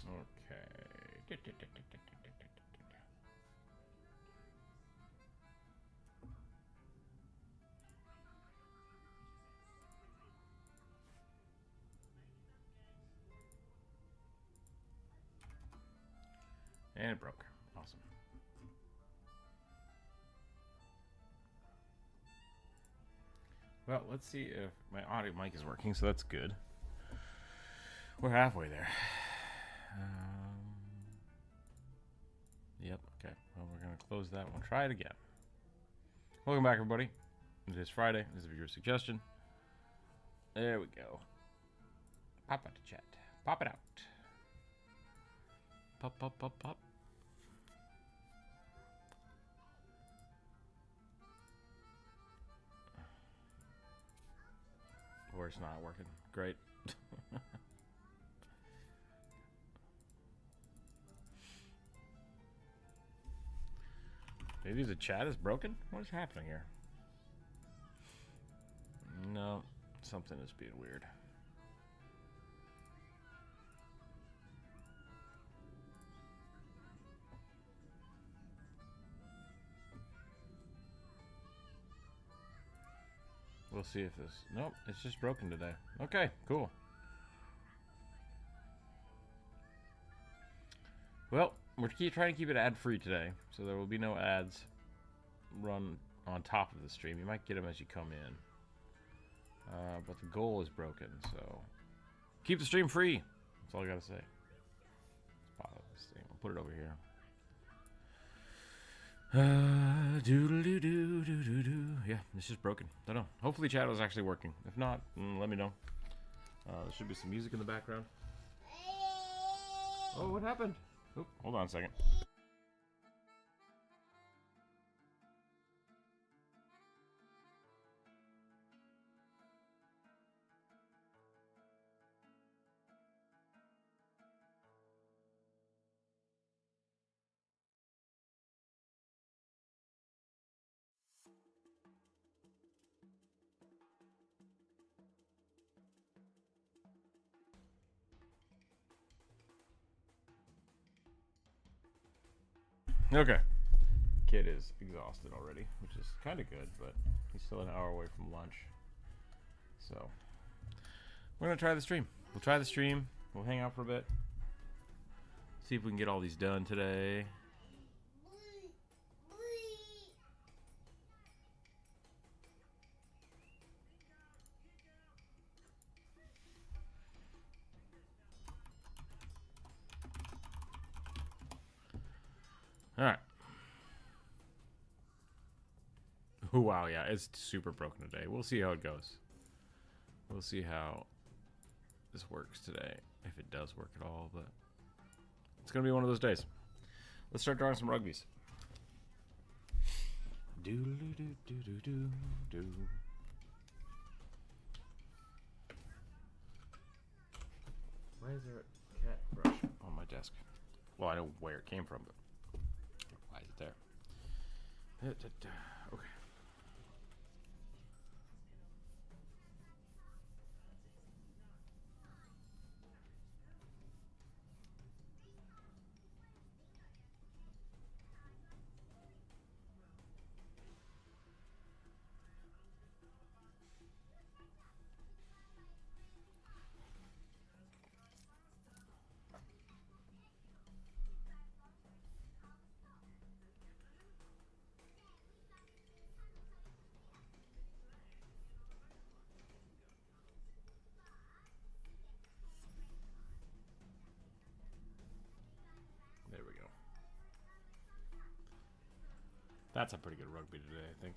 Okay. And it broke. Awesome. Well, let's see if my audio mic is working, so that's good. We're halfway there. Yep, okay. Well, we're going to close that one. Try it again. Welcome back, everybody. It is Friday. This is a viewer suggestion. There we go. Pop out the chat. Pop it out. Pop, pop, pop, pop. Or it's not working. Great. Maybe the chat is broken? What is happening here? No, something is being weird. We'll see if this... Nope, it's just broken today. Okay, cool. Well, we're trying to keep it ad-free today, so there will be no ads run on top of the stream. You might get them as you come in. But the goal is broken, so... Keep the stream free! That's all I gotta say. Let's pop this thing. I'll put it over here. Yeah, it's just broken. Don't know. Hopefully chat is actually working. If not, let me know. There should be some music in the background. Oh, what happened? Oh, hold on a second. Okay. Kid is exhausted already, which is kind of good, but he's still an hour away from lunch. So, we're going to try the stream. We'll try the stream. We'll hang out for a bit. See if we can get all these done today. All right. Oh, wow, yeah, it's super broken today. We'll see how it goes. We'll see how this works today, if it does work at all, but it's going to be one of those days. Let's start drawing some rugbies. Do-do-do-do-do-do. Why is there a cat brush on my desk? Well, I know where it came from, but why is it there? Okay. There we go. That's a pretty good rugby today, I think.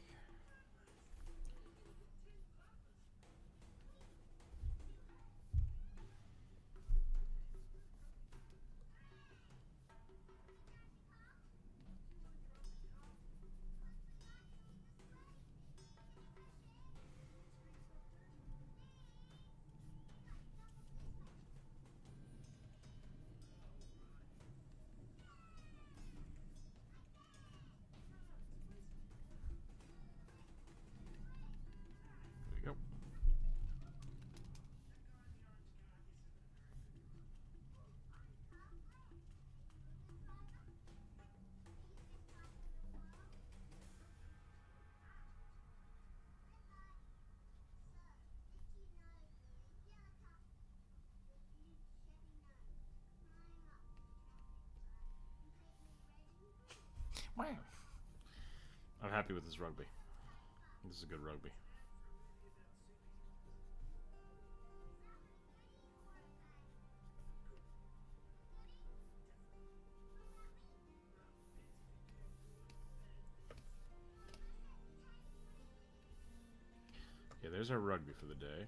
I'm happy with this rugby. This is a good rugby. Okay, there's our rugby for the day.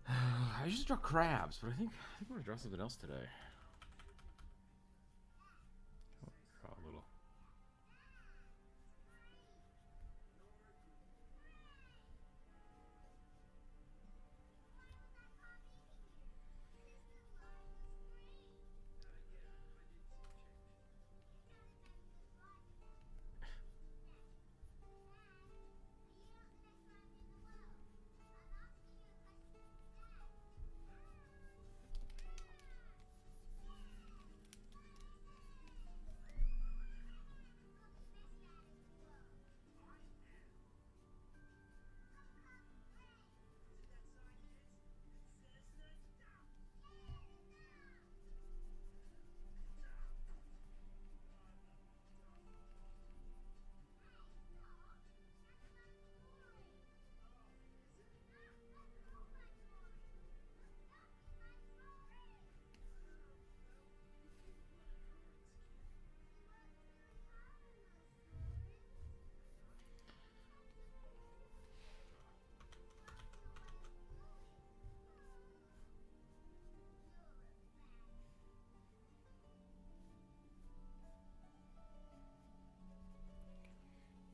I usually draw crabs, but I think I'm gonna draw something else today. Draw a little.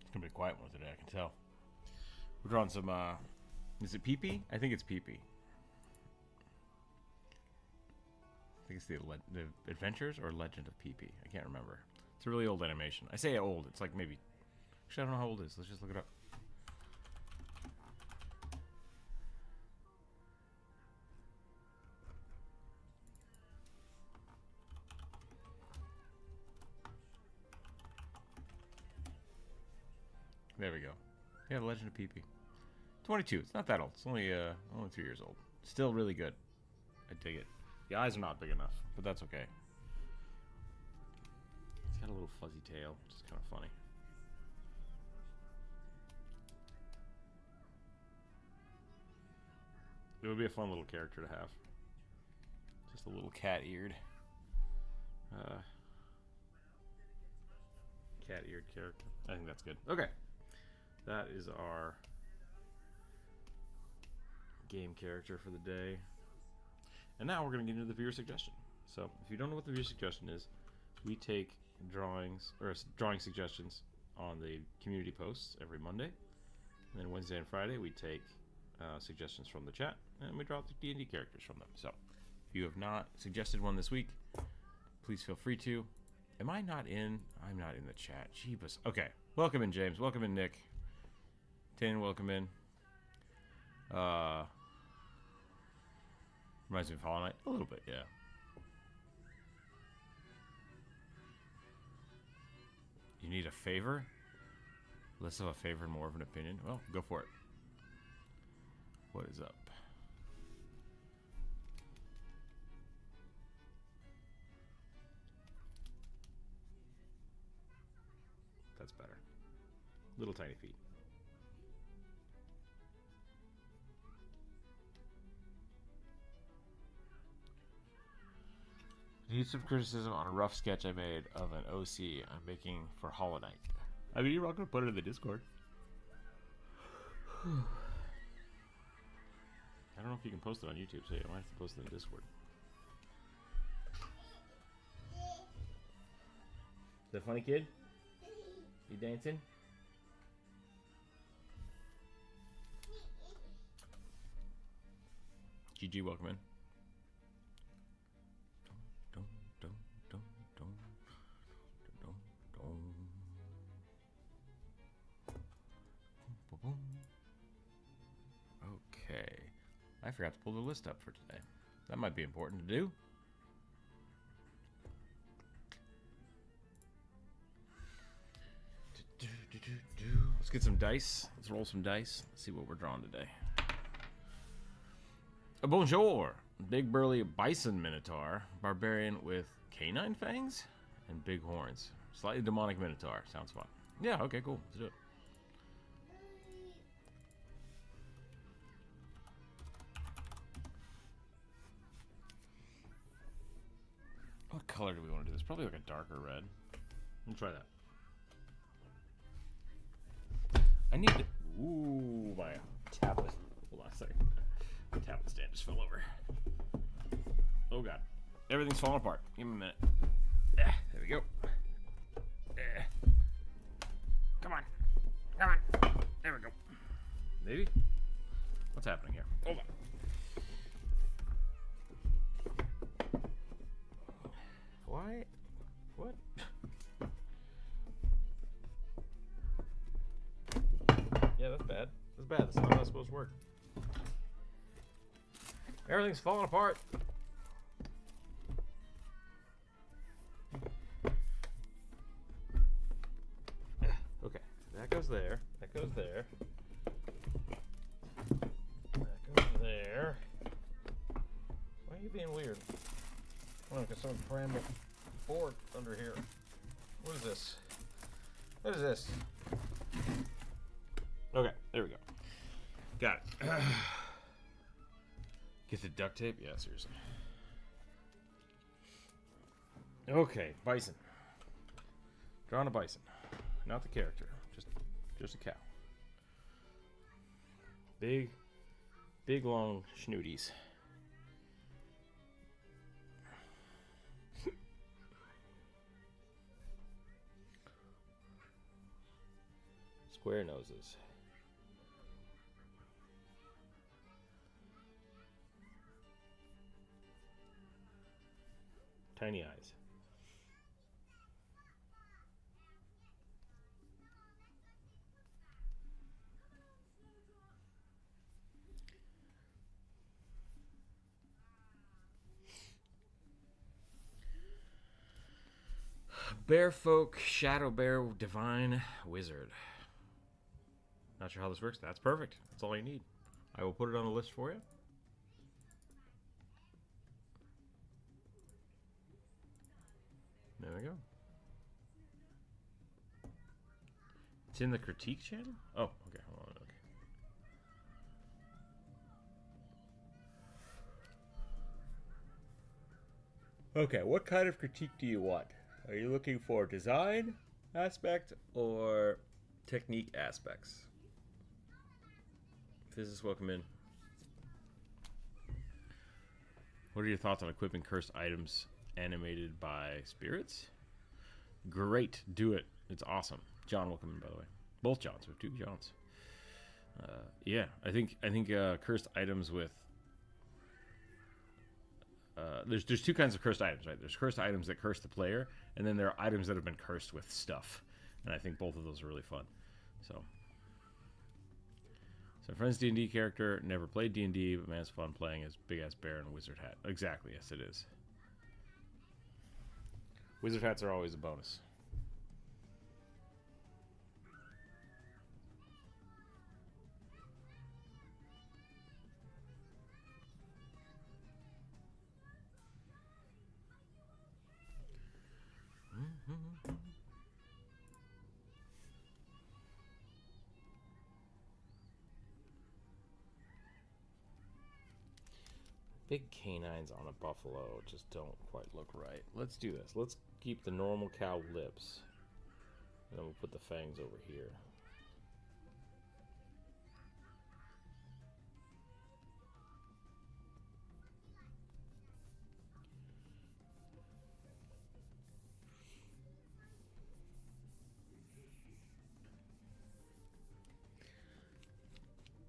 It's gonna be a quiet one today, I can tell. We're drawing some, is it pee-pee? I think it's pee-pee. I think it's the Adventures or Legend of Pee-pee. I can't remember. It's a really old animation. I say old, it's like maybe... Actually, I don't know how old it is. Let's just look it up. There we go. Yeah, The Legend of Pee-pee. 22. It's not that old. It's only 3 years old. Still really good. I dig it. The eyes are not big enough, but that's okay. It's got a little fuzzy tail, which is kind of funny. It would be a fun little character to have. Just a little cat-eared character. I think that's good. Okay. That is our game character for the day. And now we're going to get into the viewer suggestion. So, if you don't know what the viewer suggestion is, we take drawings, or drawing suggestions on the community posts every Monday. And then Wednesday and Friday, we take suggestions from the chat, and we draw the D&D characters from them. So, if you have not suggested one this week, please feel free to. Am I not in? I'm not in the chat. Jeebus. Okay. Welcome in, James. Welcome in, Nick. Tin, welcome in. Reminds me of Hollow Knight. A little bit, yeah. You need a favor? Less of a favor and more of an opinion? Well, go for it. What is up? That's better. Little tiny feet. Need some criticism on a rough sketch I made of an OC I'm making for Hollow Knight. I mean, you're welcome to put it in the Discord. I don't know if you can post it on YouTube, so you might have to post it in the Discord. Is that funny, kid? You dancing? GG, welcome in. Okay. I forgot to pull the list up for today. That might be important to do. Let's get some dice. Let's roll some dice. Let's see what we're drawing today. A bonjour. Big burly bison minotaur. Barbarian with canine fangs. And big horns. Slightly demonic minotaur. Sounds fun. Yeah, okay, cool. Let's do it. What color do we want to do this? Probably like a darker red. We'll try that. I need to... Ooh, my tablet. Hold on a second. My tablet stand just fell over. Oh, God. Everything's falling apart. Give me a minute. There we go. Come on. Come on. There we go. Maybe? What's happening here? Hold on. Why? What? Yeah, that's bad. That's bad. That's not how it's supposed to work. Everything's falling apart. Okay, that goes there. That goes there. That goes there. Why are you being weird? Oh, because someone crammed a board under here. What is this? What is this? Okay, there we go. Got it. Get the duct tape? Yeah, seriously. Okay, bison. Drawing a bison. Not the character. Just a cow. Big long schnooties. Square noses. Tiny eyes. Bear folk, shadow bear, divine wizard. Not sure how this works. That's perfect. That's all you need. I will put it on the list for you. There we go. It's in the critique channel? Oh, okay. Hold on. Okay. Okay, what kind of critique do you want? Are you looking for design aspect or technique aspects? Physicists, welcome in. What are your thoughts on equipping cursed items animated by spirits? Great, do it. It's awesome. John, welcome in, by the way. Both Johns. We have two Johns. Yeah, I think cursed items with there's two kinds of cursed items, right? There's cursed items that curse the player, and then there are items that have been cursed with stuff. And I think both of those are really fun. So friend's D&D character, never played D&D, but man, it's fun playing as big ass bear in a wizard hat. Exactly, yes it is. Wizard hats are always a bonus. Big canines on a buffalo just don't quite look right. Let's do this. Let's keep the normal cow lips. And then we'll put the fangs over here.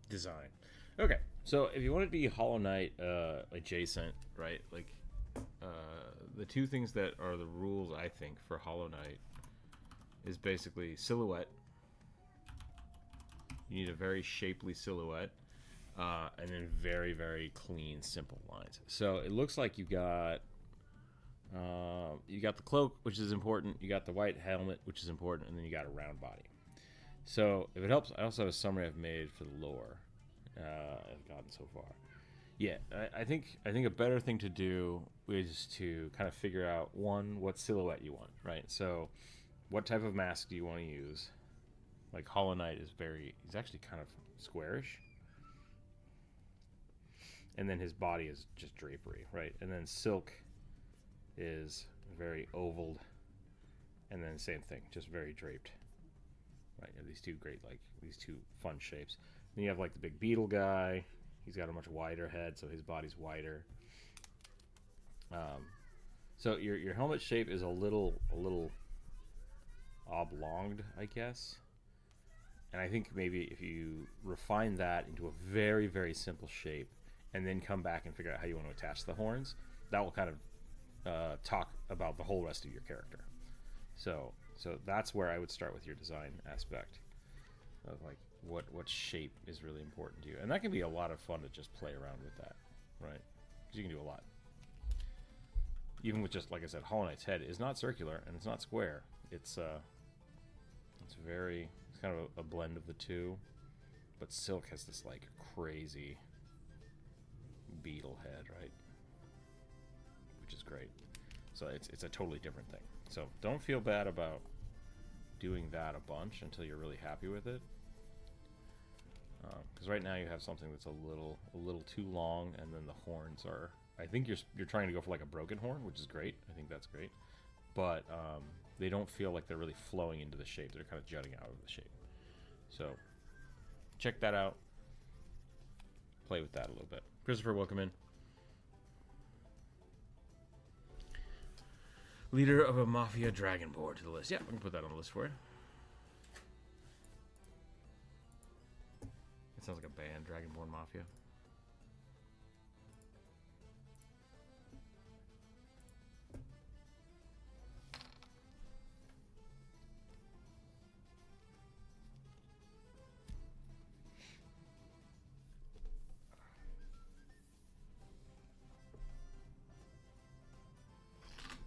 Design. Okay. So if you want to be Hollow Knight adjacent, right? Like the two things that are the rules, I think, for Hollow Knight is basically silhouette. You need a very shapely silhouette, and then very, very clean, simple lines. So it looks like you got the cloak, which is important. You got the white helmet, which is important, and then you got a round body. So if it helps, I also have a summary I've made for the lore. I've gotten so far. Yeah, I think a better thing to do is to kind of figure out one, what silhouette you want, right? So, what type of mask do you want to use? Like Hollow Knight is he's actually kind of squarish, and then his body is just drapery, right? And then Silk is very ovaled, and then same thing, just very draped, right? You have these two great, like these two fun shapes. Then you have like the big beetle guy. He's got a much wider head, so his body's wider. So your helmet shape is a little oblonged, I guess. And I think maybe if you refine that into a very, very simple shape, and then come back and figure out how you want to attach the horns, that will kind of talk about the whole rest of your character. So that's where I would start with your design aspect of like what shape is really important to you, and that can be a lot of fun to just play around with that, right? Because you can do a lot. Even with just, like I said, Hollow Knight's head is not circular and it's not square. It's kind of a blend of the two, but Silk has this like crazy beetle head, right? Which is great. So it's a totally different thing. So don't feel bad about doing that a bunch until you're really happy with it. Because right now you have something that's a little too long, and then the horns are. I think you're trying to go for like a broken horn, which is great. I think that's great, but they don't feel like they're really flowing into the shape. They're kind of jutting out of the shape. So check that out. Play with that a little bit. Christopher, welcome in. Leader of a Mafia Dragon board to the list. Yeah, we can put that on the list for you. It sounds like a band, Dragonborn Mafia.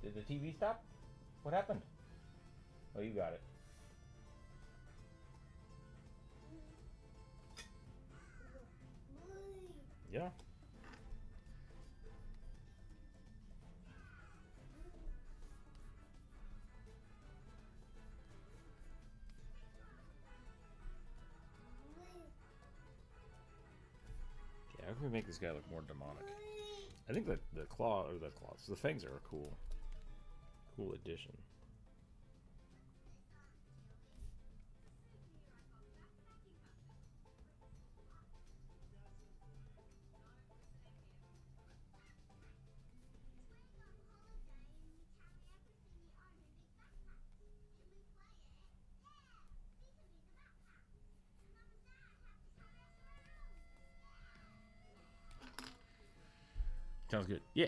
Did the TV stop? What happened? Oh, you got it. Yeah. Yeah, how can we make this guy look more demonic? I think that the fangs are a cool addition. Sounds good. Yeah.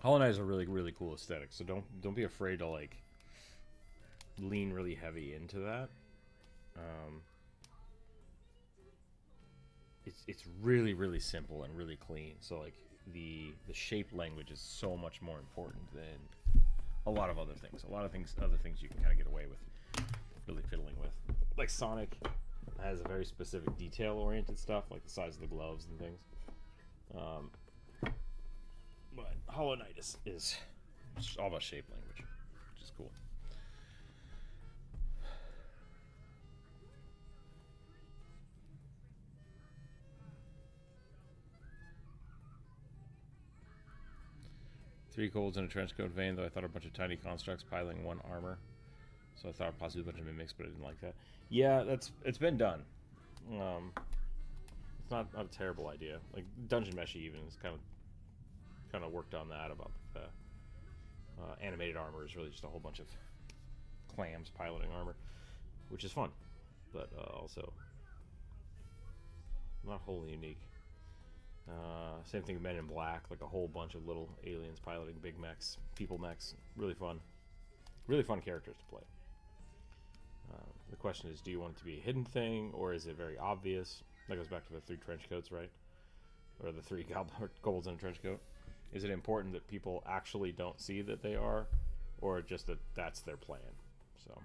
Hollow Knight is a really, really cool aesthetic, so don't be afraid to like lean really heavy into that. It's really, really simple and really clean. So like the shape language is so much more important than a lot of other things. Other things you can kind of get away with really fiddling with. Like Sonic has a very specific detail-oriented stuff, like the size of the gloves and things. But Hollow Knight is all about shape language, which is cool. Three golds in a trench coat vein, though I thought a bunch of tiny constructs piling one armor. So I thought possibly a bunch of mimics, but I didn't like that. Yeah, it's been done. It's not a terrible idea. Like Dungeon Meshi even is kind of worked on that about the animated armor is really just a whole bunch of clams piloting armor, which is fun, but also not wholly unique. Same thing with Men in Black, like a whole bunch of little aliens piloting big mechs, people mechs. Really fun characters to play. The question is, do you want it to be a hidden thing, or is it very obvious? That goes back to the 3 trench coats, right? Or the 3 golds in a trench coat. Is it important that people actually don't see that they are, or just that that's their plan? So.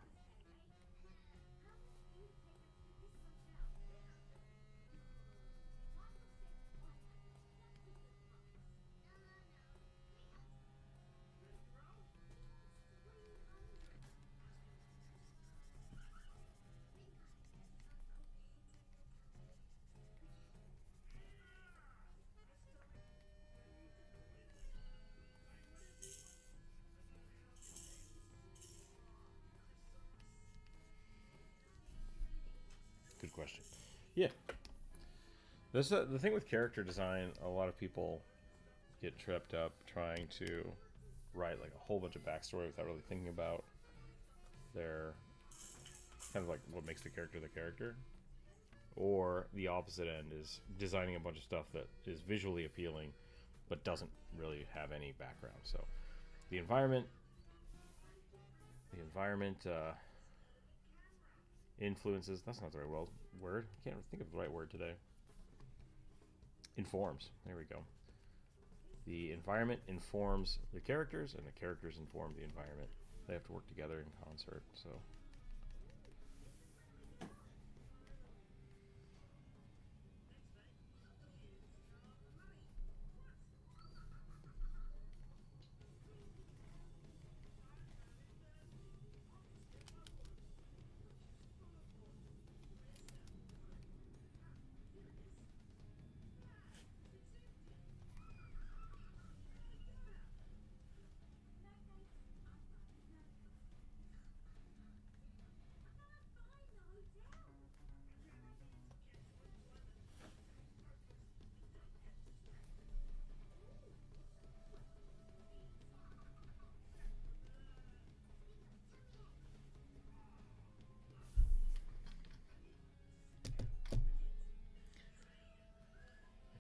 Yeah. This the thing with character design. A lot of people get tripped up trying to write like a whole bunch of backstory without really thinking about their kind of like what makes the character. Or the opposite end is designing a bunch of stuff that is visually appealing but doesn't really have any background. So the environment influences, that's not the right word. I can't think of the right word today. Informs. There we go. The environment informs the characters, and the characters inform the environment. They have to work together in concert. So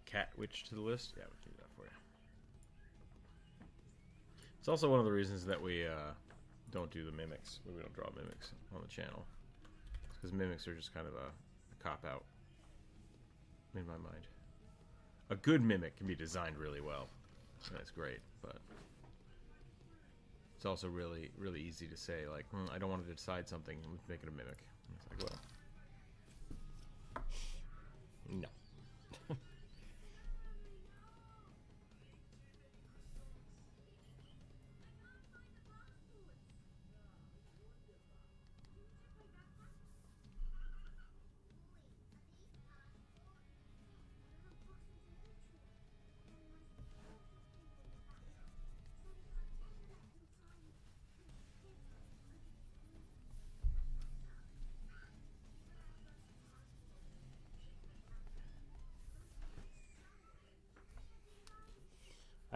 cat witch to the list. Yeah, we can do that for you. It's also one of the reasons that we don't do the mimics. We don't draw mimics on the channel. Because mimics are just kind of a cop-out in my mind. A good mimic can be designed really well. And that's great, but it's also really, really easy to say, like, I don't want to decide something and make it a mimic. And it's like, well, no.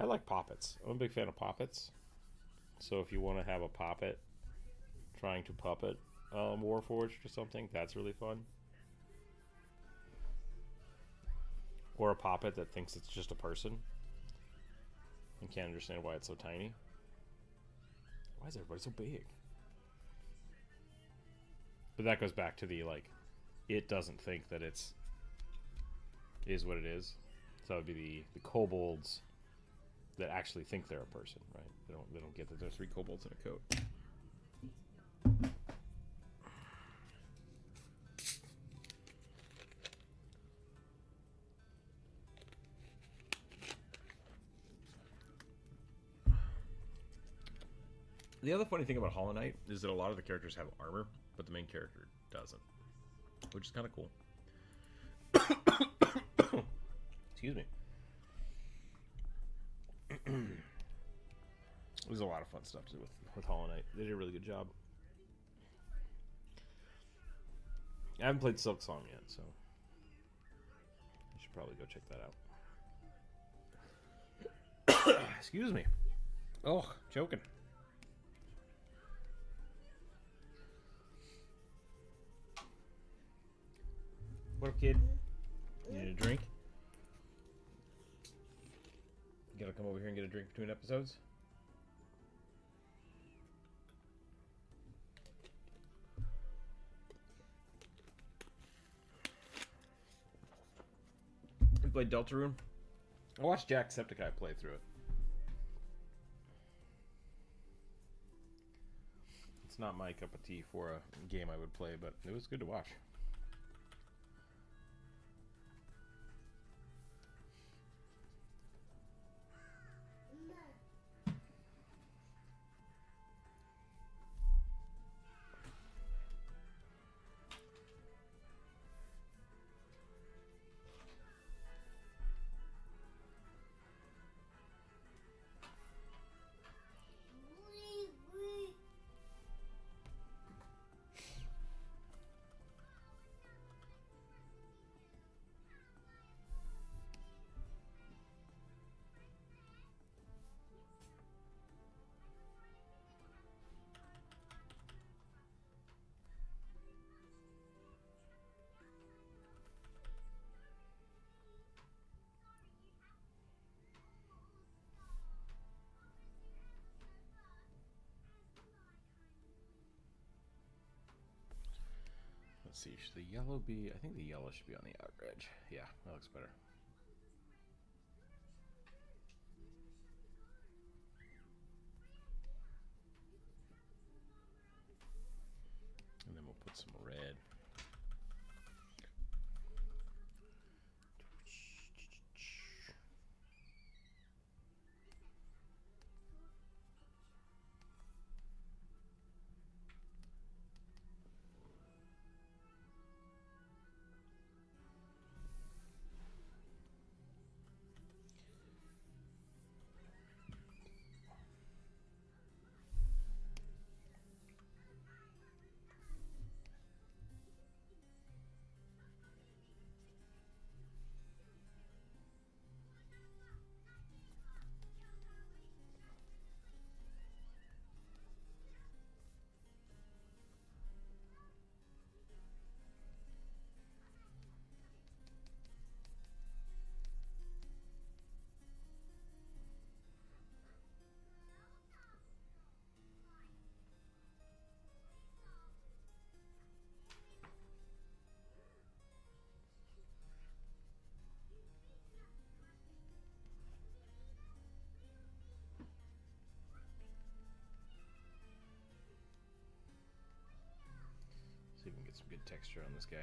I like poppets. I'm a big fan of poppets. So if you want to have a poppet trying to puppet Warforged or something, that's really fun. Or a poppet that thinks it's just a person and can't understand why it's so tiny. Why is everybody so big? But that goes back to the, like, it doesn't think that it's is what it is. So it would be the kobolds that actually think they're a person, right? They don't get that there's 3 kobolds in a coat. The other funny thing about Hollow Knight is that a lot of the characters have armor, but the main character doesn't, which is kind of cool. Excuse me. There's a lot of fun stuff to do with Hollow Knight. They did a really good job. I haven't played Silk Song yet, so I should probably go check that out. Excuse me. Oh, choking. What up, kid? You need a drink? You gotta come over here and get a drink between episodes? You played Deltarune? I watched Jacksepticeye play through it. It's not my cup of tea for a game I would play, but it was good to watch. Let's see, should the yellow be... I think the yellow should be on the outer edge. Yeah, that looks better. And then we'll put some red. See if we can get some good texture on this guy.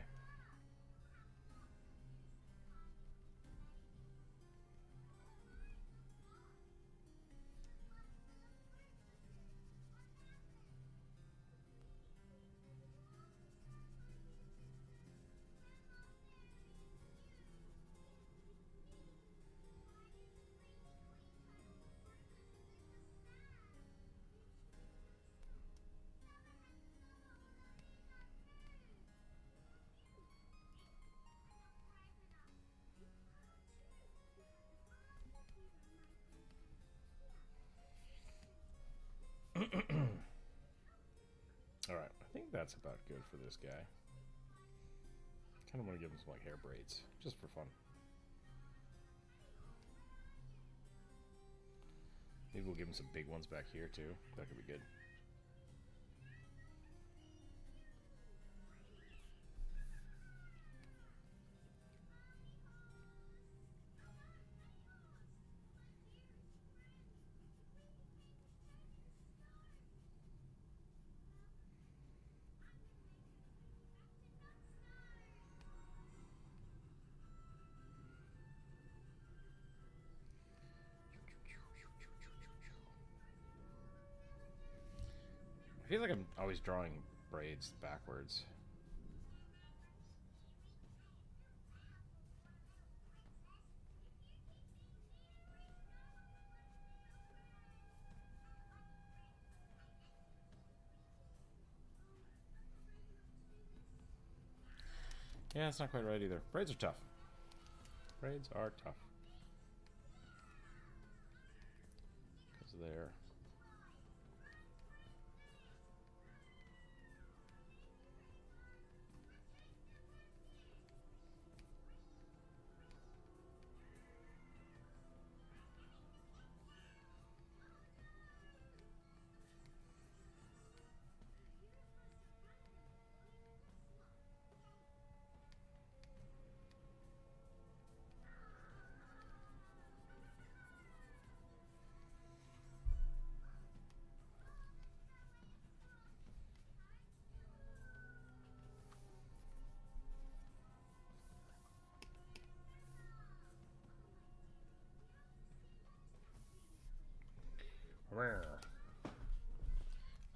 Alright, I think that's about good for this guy. Kind of want to give him some like hair braids, just for fun. Maybe we'll give him some big ones back here too. That could be good. I feel like I'm always drawing braids backwards. Yeah, it's not quite right either. Braids are tough. Braids are tough. Because they're...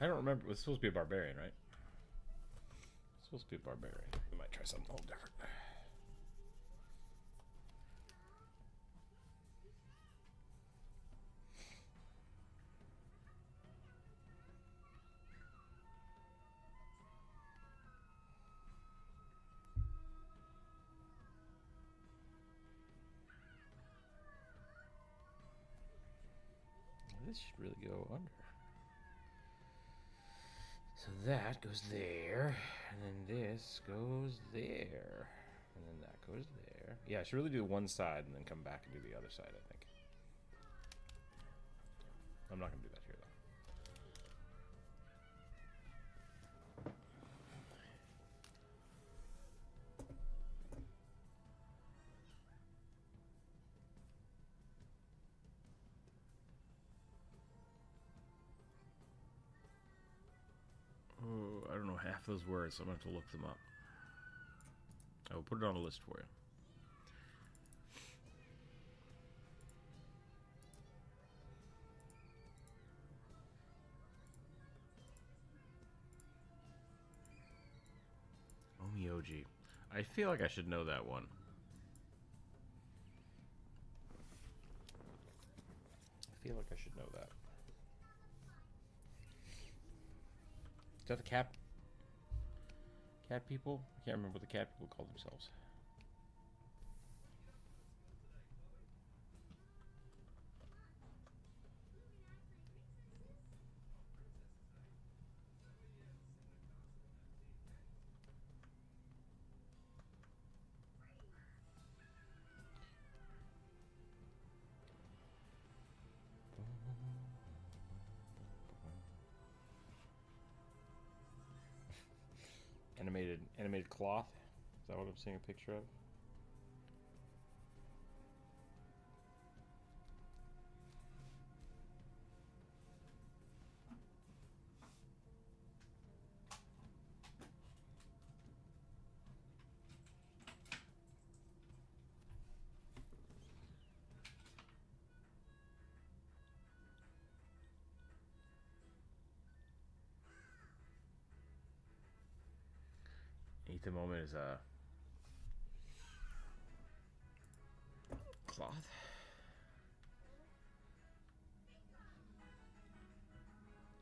I don't remember. It was supposed to be a barbarian, right? It's supposed to be a barbarian. We might try something a little different. This should really go under. So that goes there, and then this goes there, and then that goes there. Yeah, I should really do one side and then come back and do the other side, I think. I'm not going to do that here, though. half those words, so I'm going to have to look them up. I will put it on a list for you. Omioji. I feel like I should know that one. I feel like I should know that. Is that the cat people? I can't remember what the cat people call themselves. Animated cloth. Is that what I'm seeing a picture of? Eat the moment is a cloth.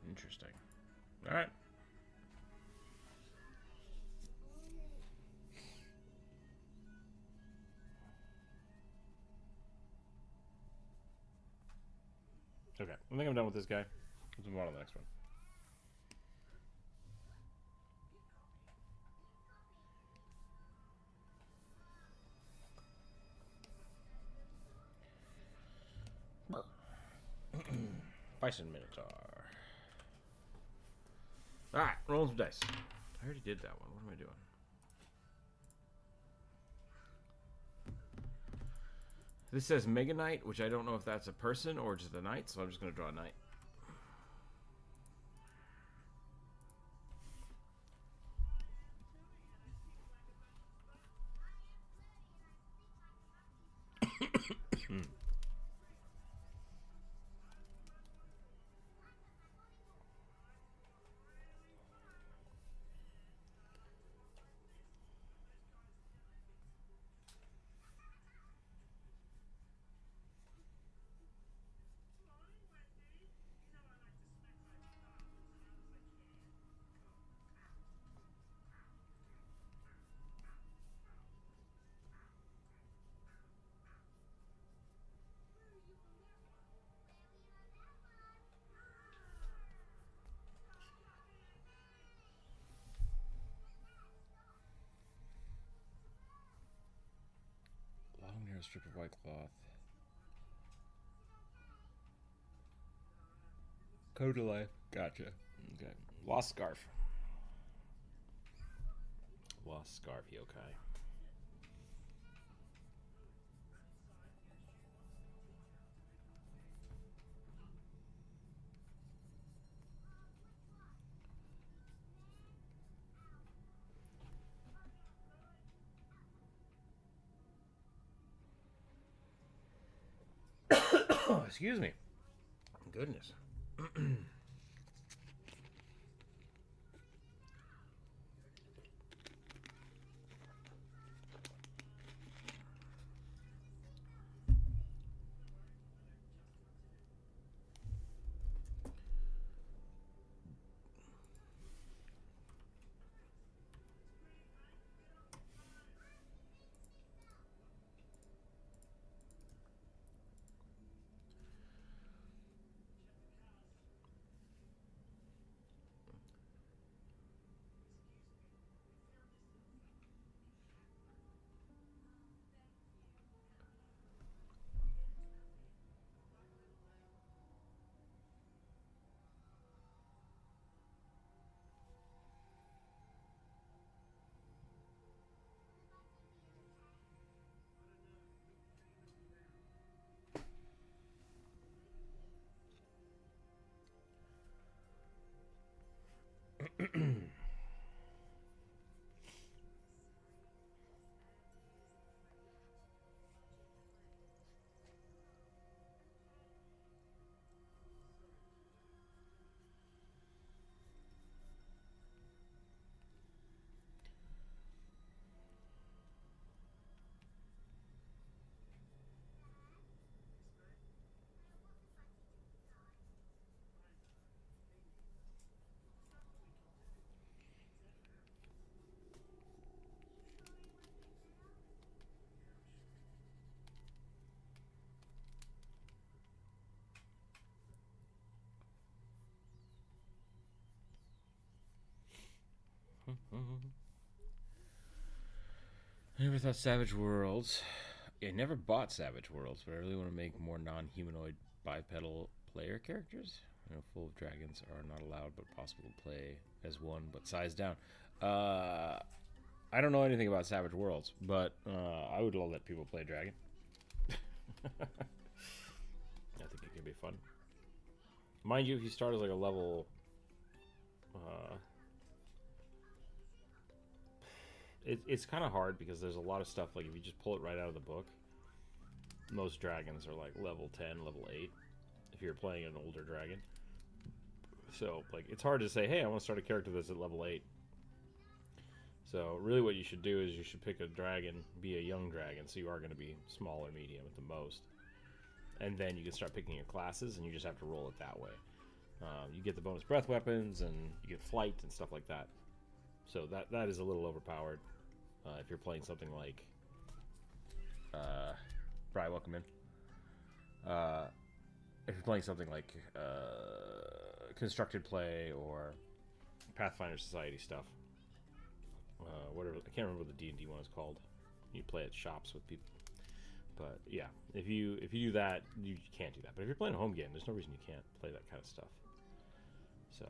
Interesting. All right. Okay, I think I'm done with this guy. Let's move on to the next one. Bison Minotaur. Alright, rolling some dice. I already did that one. What am I doing? This says Mega Knight, which I don't know if that's a person or just a knight, so I'm just going to draw a knight. Long narrow strip of white cloth. Code to life. Gotcha. Okay. Lost scarf. Lost scarf, yokai. Oh, excuse me. Goodness. I never thought Savage Worlds. I never bought Savage Worlds, but I really want to make more non-humanoid bipedal player characters. You know, full of dragons are not allowed, but possible to play as one, but size down. I don't know anything about Savage Worlds, but I would let people play dragon. I think it could be fun. Mind you, if you start as like a level... it's kind of hard because there's a lot of stuff, like if you just pull it right out of the book, most dragons are like level 10, level 8, if you're playing an older dragon. So, like, it's hard to say, hey, I want to start a character that's at level 8. So, really what you should do is you should pick a dragon, be a young dragon, so you are going to be small or medium at the most. And then you can start picking your classes, and you just have to roll it that way. You get the bonus breath weapons, and you get flight and stuff like that. So that is a little overpowered. If you're playing something like... Bri, welcome in. If you're playing something like Constructed Play or Pathfinder Society stuff. Whatever, I can't remember what the D&D one is called. You play at shops with people. But yeah, if you do that, you can't do that. But if you're playing a home game, there's no reason you can't play that kind of stuff. So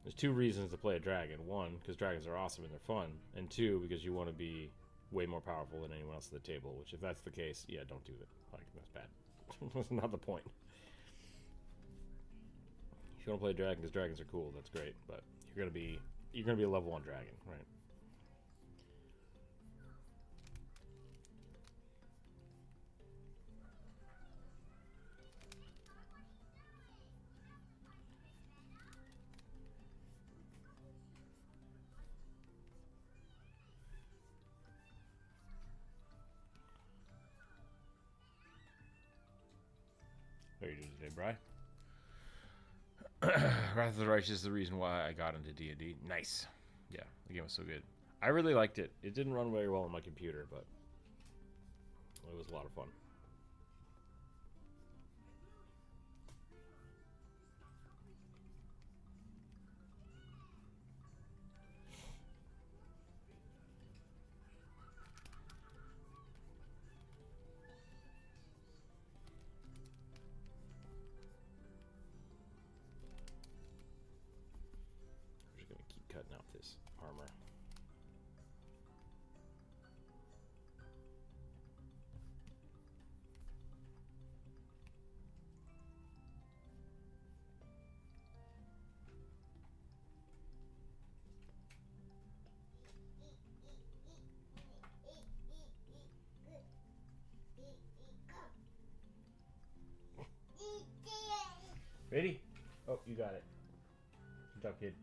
there's two reasons to play a dragon. One, because dragons are awesome and they're fun. And two, because you want to be way more powerful than anyone else at the table. Which, if that's the case, yeah, don't do that. Like, that's bad. That's not the point. If you want to play a dragon because dragons are cool, that's great. But you're gonna be a level 1 dragon, right? How are you doing today, Bri? Wrath of the Righteous is the reason why I got into D&D. Nice. Yeah, the game was so good. I really liked it. It didn't run very well on my computer, but it was a lot of fun. I'm just going to keep cutting out this armor. Ready? Oh, you got it. Good job, kid.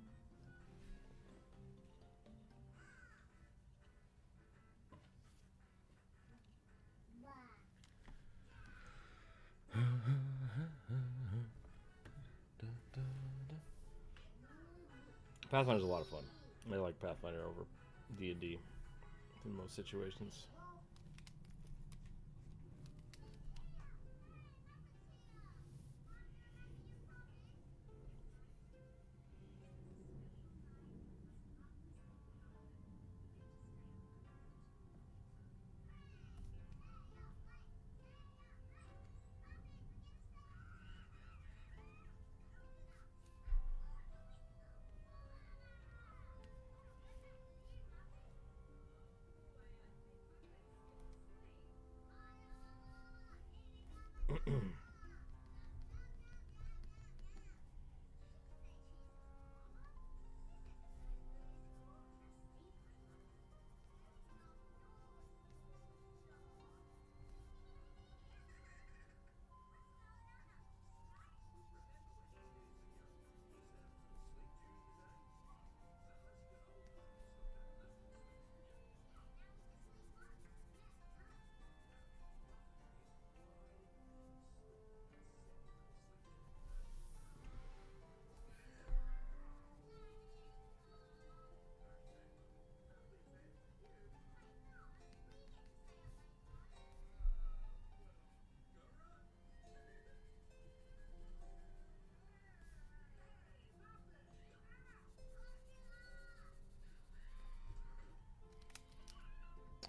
Pathfinder's a lot of fun. I like Pathfinder over D&D in most situations.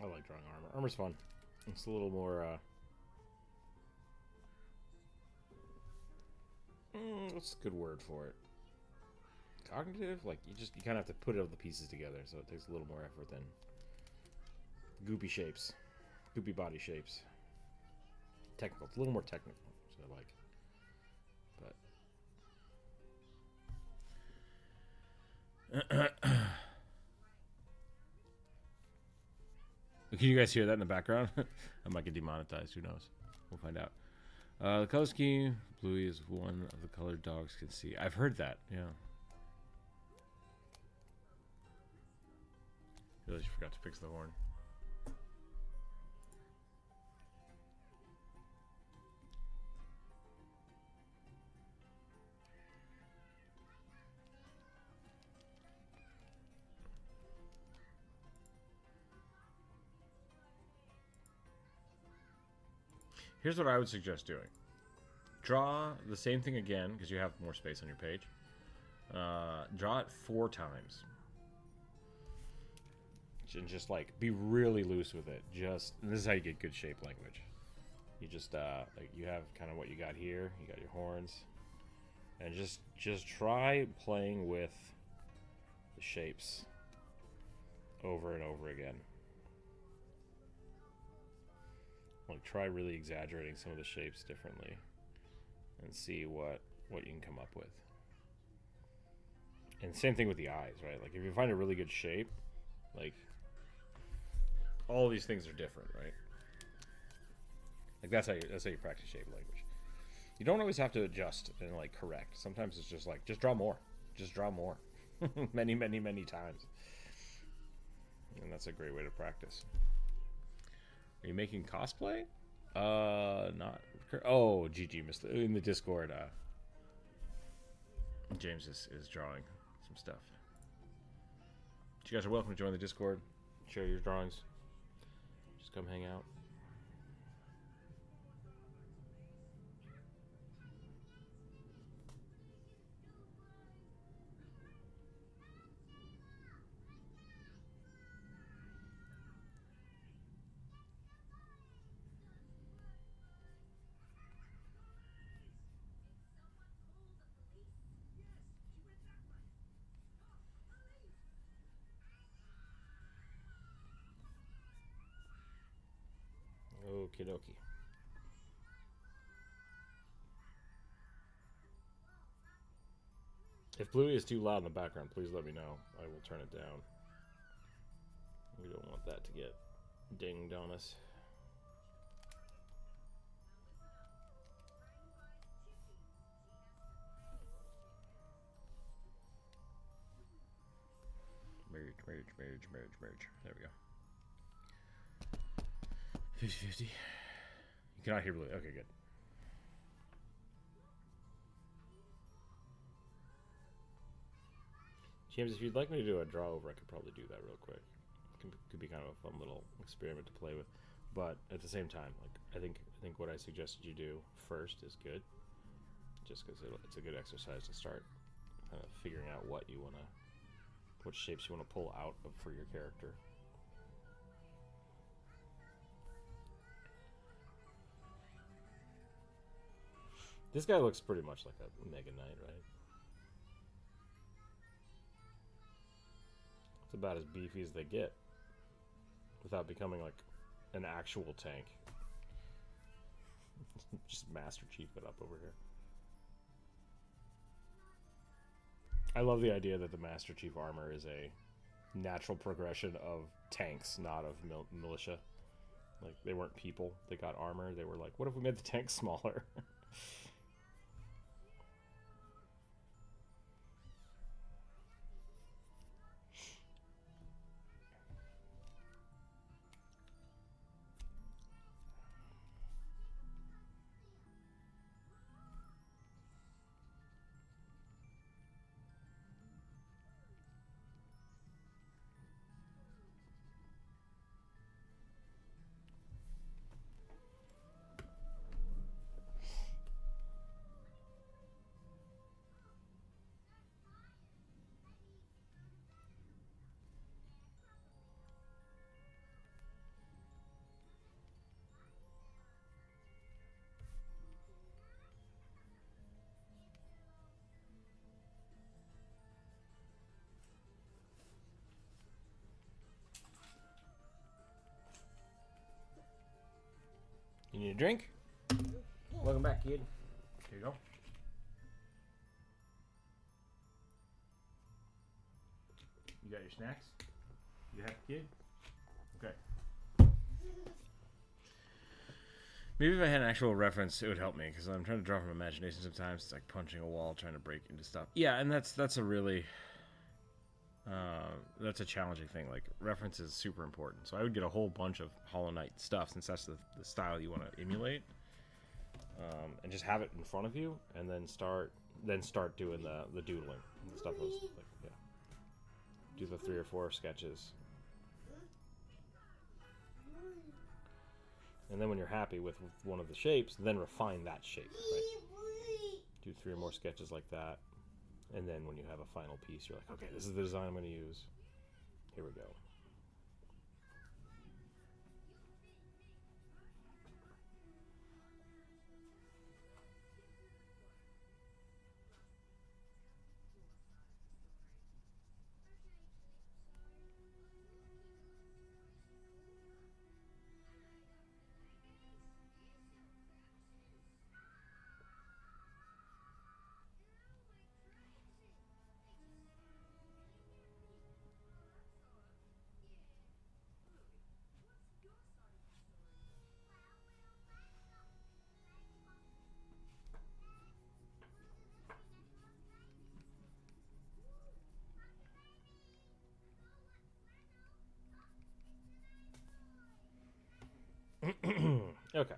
I like drawing armor. Armor's fun. It's a little more, what's a good word for it? Cognitive? Like, you kind of have to put all the pieces together, so it takes a little more effort than goopy shapes. Goopy body shapes. Technical. It's a little more technical, which I like. But can you guys hear that in the background? I might get demonetized. Who knows? We'll find out. The color scheme, Bluey is one of the colored dogs can see. I've heard that, yeah. Realized you forgot to fix the horn. Here's what I would suggest doing. Draw the same thing again, because you have more space on your page. Draw it 4 times. And just, like, be really loose with it. And this is how you get good shape language. You just, like, you have kind of what you got here. You got your horns. And just try playing with the shapes over and over again. Like, try really exaggerating some of the shapes differently and see what you can come up with. And same thing with the eyes, right? Like, if you find a really good shape, like, all these things are different, right? Like, that's how you practice shape language. You don't always have to adjust and, like, correct. Sometimes it's just like, just draw more. Just draw more. Many, many, many times. And that's a great way to practice. Are you making cosplay? Not. Oh, GG missed it. In the Discord, James is drawing some stuff. You guys are welcome to join the Discord. Share your drawings. Just come hang out. Okie dokie. If Bluey is too loud in the background, please let me know. I will turn it down. We don't want that to get dinged on us. Merge. There we go. 50-50. You cannot hear Bluey. Okay, good. James, if you'd like me to do a draw over, I could probably do that real quick. Could be kind of a fun little experiment to play with. But at the same time, like, I think what I suggested you do first is good. Just because it's a good exercise to start kind of figuring out what shapes you want to pull out for your character. This guy looks pretty much like a Mega Knight, right? It's about as beefy as they get without becoming like an actual tank. Just Master Chief it up over here. I love the idea that the Master Chief armor is a natural progression of tanks, not of militia. Like, they weren't people that got armor. They were like, what if we made the tanks smaller? need a drink? Welcome back, kid. Here you go. You got your snacks? You happy, kid? Okay. Maybe if I had an actual reference, it would help me, because I'm trying to draw from imagination sometimes. It's like punching a wall, trying to break into stuff. Yeah, and that's a really... that's a challenging thing. Like, reference is super important. So I would get a whole bunch of Hollow Knight stuff, since that's the style you want to emulate, and just have it in front of you, and then start doing the doodling. The stuff was like, yeah, do the 3 or 4 sketches, and then when you're happy with one of the shapes, then refine that shape. Right? Do 3 or more sketches like that. And then when you have a final piece, you're like, okay, this is the design I'm going to use. Here we go. Okay.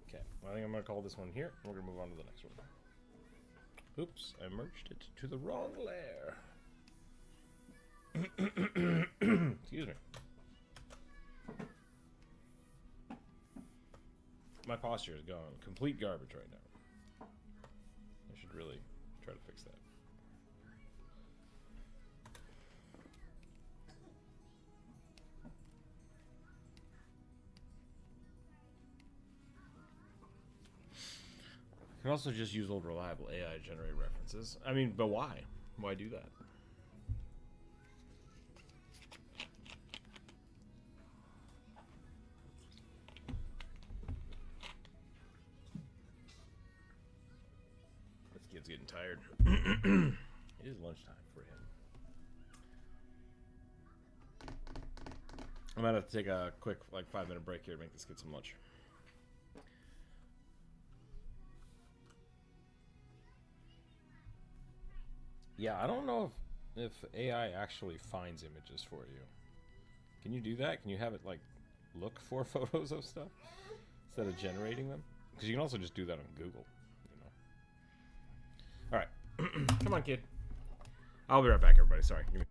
Okay, well, I think I'm going to call this one here. We're going to move on to the next one. Oops, I merged it to the wrong layer. Excuse me. My posture is gone. Complete garbage right now. I should really try to fix that. You can also just use old reliable AI to generate references. I mean, but why? Why do that? This kid's getting tired. It is lunchtime for him. I'm gonna have to take a quick, like, 5-minute break here to make this kid some lunch. Yeah, I don't know if AI actually finds images for you. Can you do that? Can you have it, like, look for photos of stuff instead of generating them? Because you can also just do that on Google, you know. All right. Come on, kid. I'll be right back, everybody. Sorry. Give me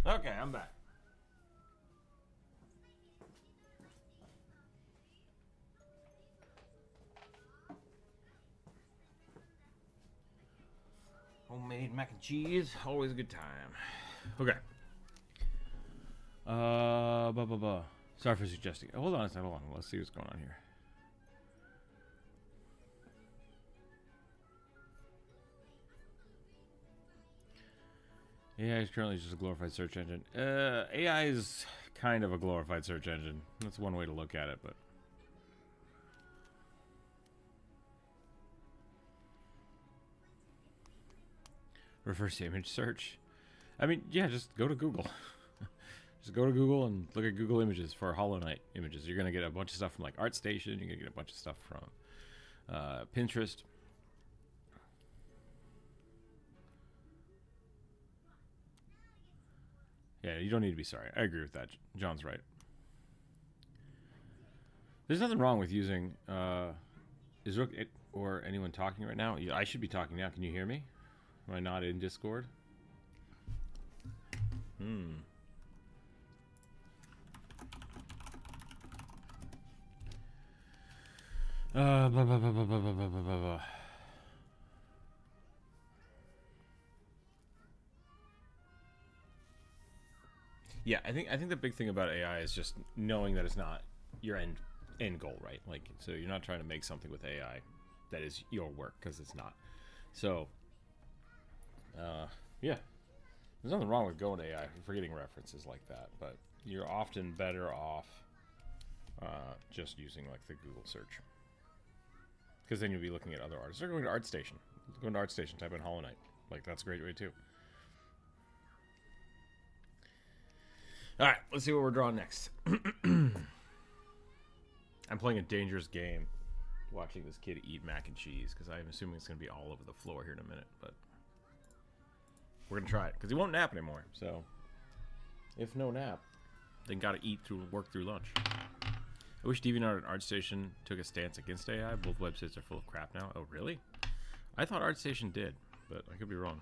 Okay, I'm back. Homemade mac and cheese, always a good time. Okay. Sorry for suggesting. Hold on a second. Hold on. Let's see what's going on here. AI is currently just a glorified search engine. AI is kind of a glorified search engine. That's one way to look at it, but. Reverse image search. I mean, yeah, just go to Google. Just go to Google and look at Google Images for Hollow Knight images. You're going to get a bunch of stuff from like ArtStation. You're going to get a bunch of stuff from Pinterest. Yeah, you don't need to be sorry. I agree with that. John's right. There's nothing wrong with using... is Rook or anyone talking right now? I should be talking now. Can you hear me? Am I not in Discord? Yeah, I think the big thing about AI is just knowing that it's not your end goal, right? Like, so you're not trying to make something with AI that is your work, because it's not. So, yeah, there's nothing wrong with going to AI for getting references like that, but you're often better off just using like the Google search, because then you'll be looking at other artists. Or going to ArtStation. Go into ArtStation, type in Hollow Knight. Like, that's a great way too. All right, let's see what we're drawing next. I'm playing a dangerous game, watching this kid eat mac and cheese, because I'm assuming it's going to be all over the floor here in a minute, but we're going to try it, because he won't nap anymore, so if no nap, then got to work through lunch. I wish DeviantArt and ArtStation took a stance against AI. Both websites are full of crap now. Oh, really? I thought ArtStation did, but I could be wrong.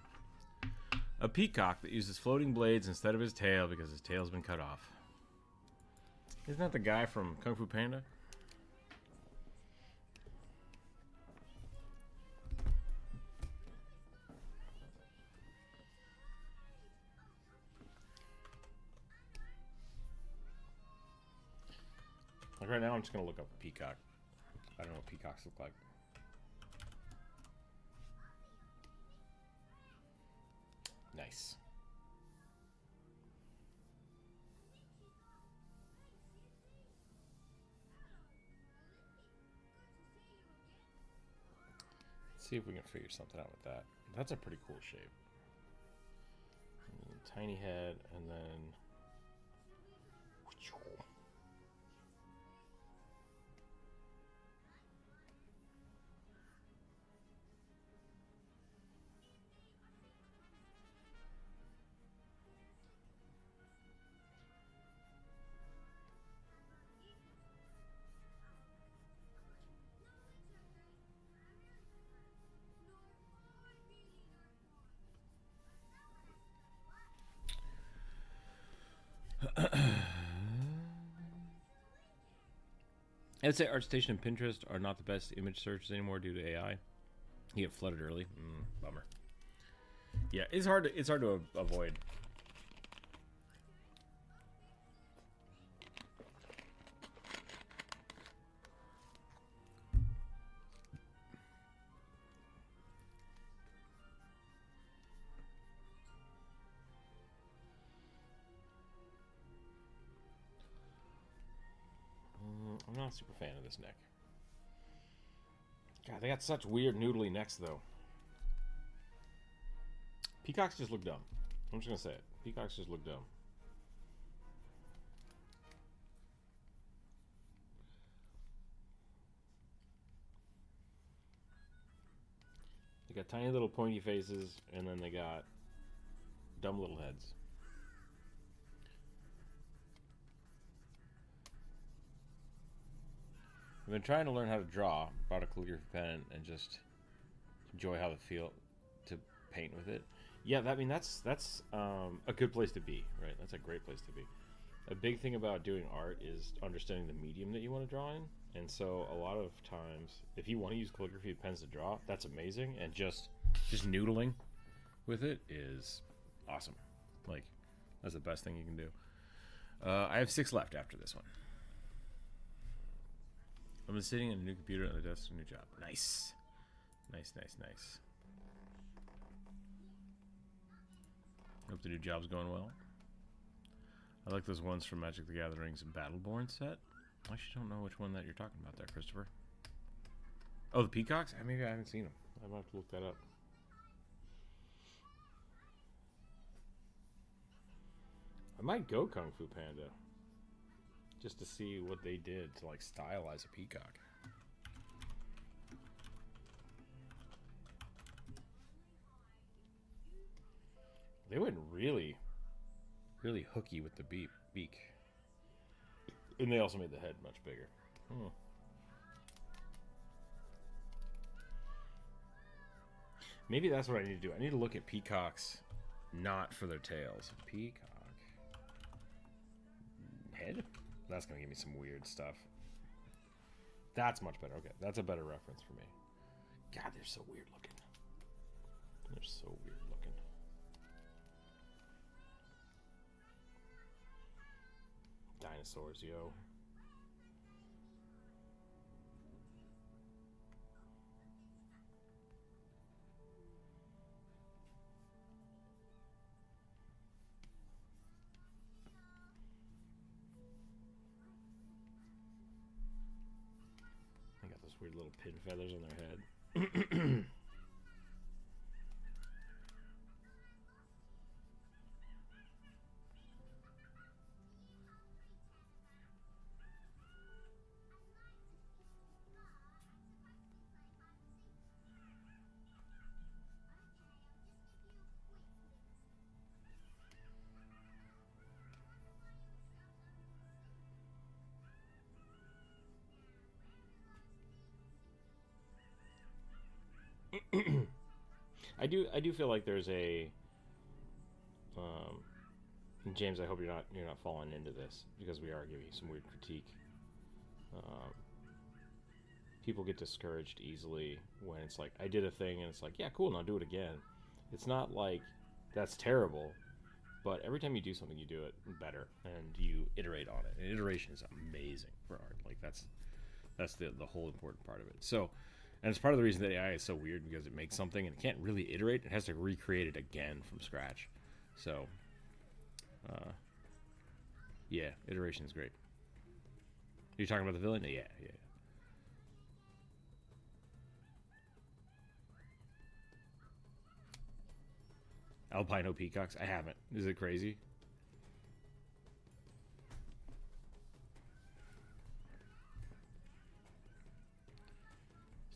A peacock that uses floating blades instead of his tail because his tail's been cut off. Isn't that the guy from Kung Fu Panda? Like right now, I'm just going to look up a peacock. I don't know what peacocks look like. Nice. Let's see if we can figure something out with that. That's a pretty cool shape. Tiny head, and then... I'd say ArtStation and Pinterest are not the best image searches anymore due to AI. You get flooded early. Bummer. Yeah, it's hard to avoid. I'm not a super fan of this neck. God, they got such weird noodly necks, though. Peacocks just look dumb. I'm just gonna say it. Peacocks just look dumb. They got tiny little pointy faces, and then they got dumb little heads. I've been trying to learn how to draw. Bought a calligraphy pen and just enjoy how it feels to paint with it. Yeah, I mean that's a good place to be, right? That's a great place to be. A big thing about doing art is understanding the medium that you want to draw in. And so a lot of times, if you want to use calligraphy pens to draw, that's amazing. And just noodling with it is awesome. Like, that's the best thing you can do. I have 6 left after this one. I'm sitting in a new computer on the desk, a new job. Nice. Nice, nice, nice. Hope the new job's going well. I like those ones from Magic the Gathering's Battleborn set. I actually don't know which one that you're talking about there, Christopher. Oh, the peacocks? Maybe I haven't seen them. I might have to look that up. I might go Kung Fu Panda just to see what they did to like stylize a peacock. They went really hooky with the beak. And they also made the head much bigger. Maybe that's what I need to do. I need to look at peacocks not for their tails. Peacock. Head? That's going to give me some weird stuff. That's much better. Okay, that's a better reference for me. God, they're so weird looking. They're so weird looking. Dinosaurs, yo. They got those weird little pin feathers on their head. I do feel like there's a James, I hope you're not falling into this because we are giving you some weird critique. People get discouraged easily when it's like I did a thing and it's like, yeah, cool, now do it again. It's not like that's terrible, but every time you do something, you do it better and you iterate on it. And iteration is amazing for art. Like that's the whole important part of it. So, and it's part of the reason that AI is so weird because it makes something and it can't really iterate. It has to recreate it again from scratch. So, yeah, iteration is great. You're talking about the villain? Yeah. Alpino peacocks? I haven't. Is it crazy?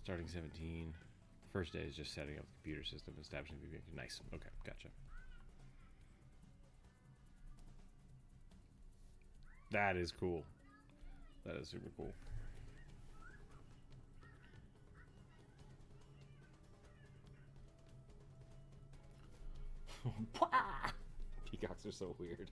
Starting 17. First day is just setting up the computer system, establishing VPN. Nice. Okay, gotcha. That is cool. That is super cool. Peacocks are so weird.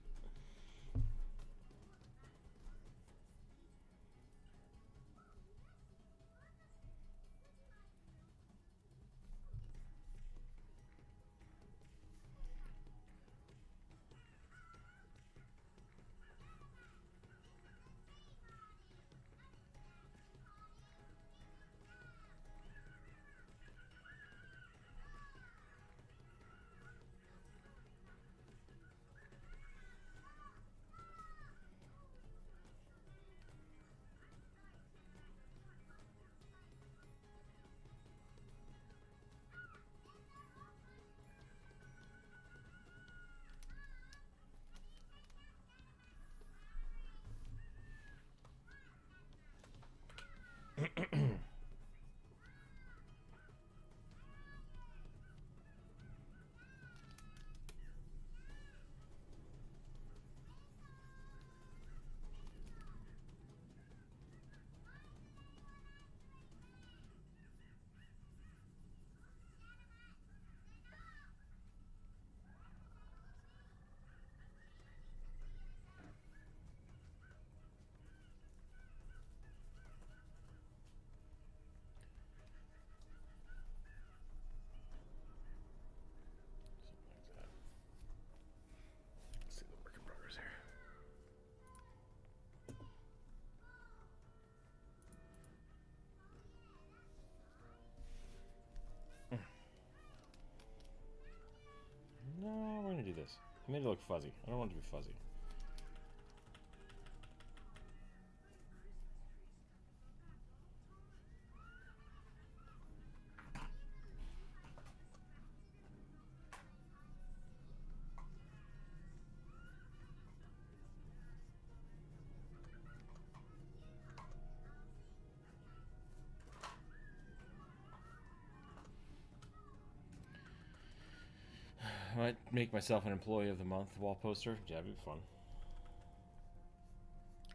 I made it look fuzzy. I don't want it to be fuzzy. I might make myself an employee of the month wall poster. Yeah, that'd be fun.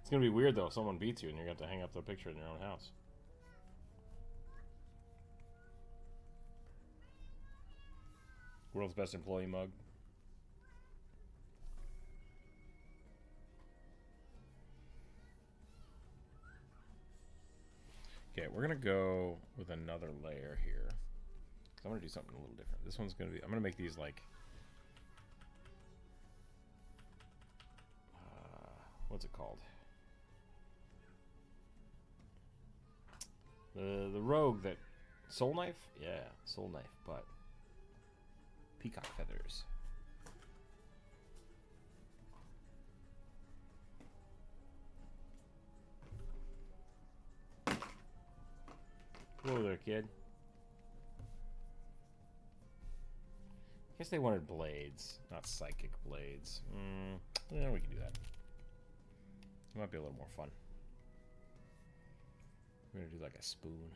It's gonna be weird though if someone beats you and you're gonna have to hang up the picture in your own house. World's best employee mug. Okay, we're gonna go with another layer here. I'm gonna do something a little different. This one's gonna be, I'm gonna make these like, what's it called? The rogue that, soul knife? Yeah, soul knife, but peacock feathers. Whoa there, kid. I guess they wanted blades, not psychic blades. Yeah, we can do that. It might be a little more fun. We're gonna do like a spoon.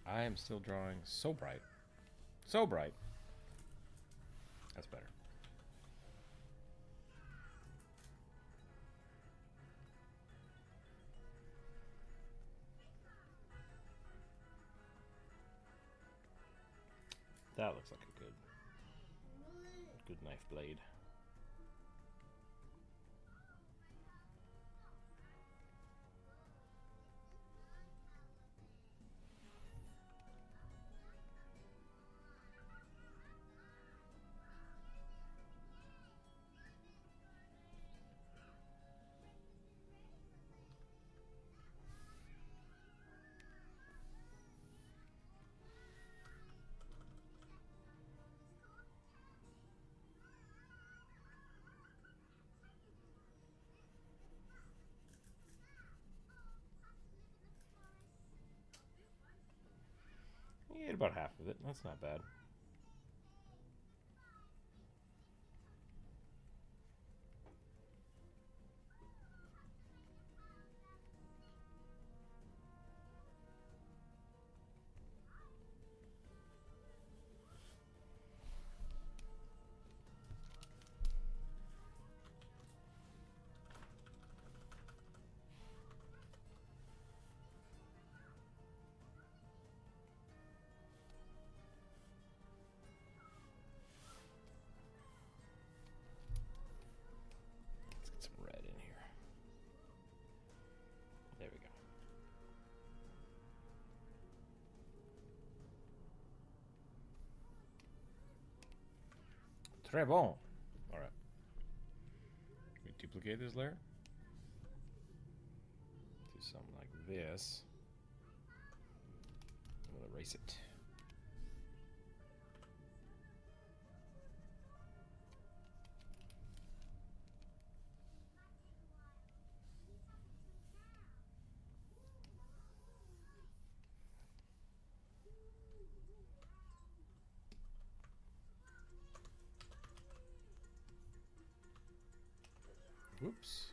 I am still drawing so bright. So bright. That's better. That looks like a good knife blade. You get about half of it. That's not bad. Some red in here. There we go. Très bon. All right. We duplicate this layer. Do something like this. I'm gonna erase it. Whoops.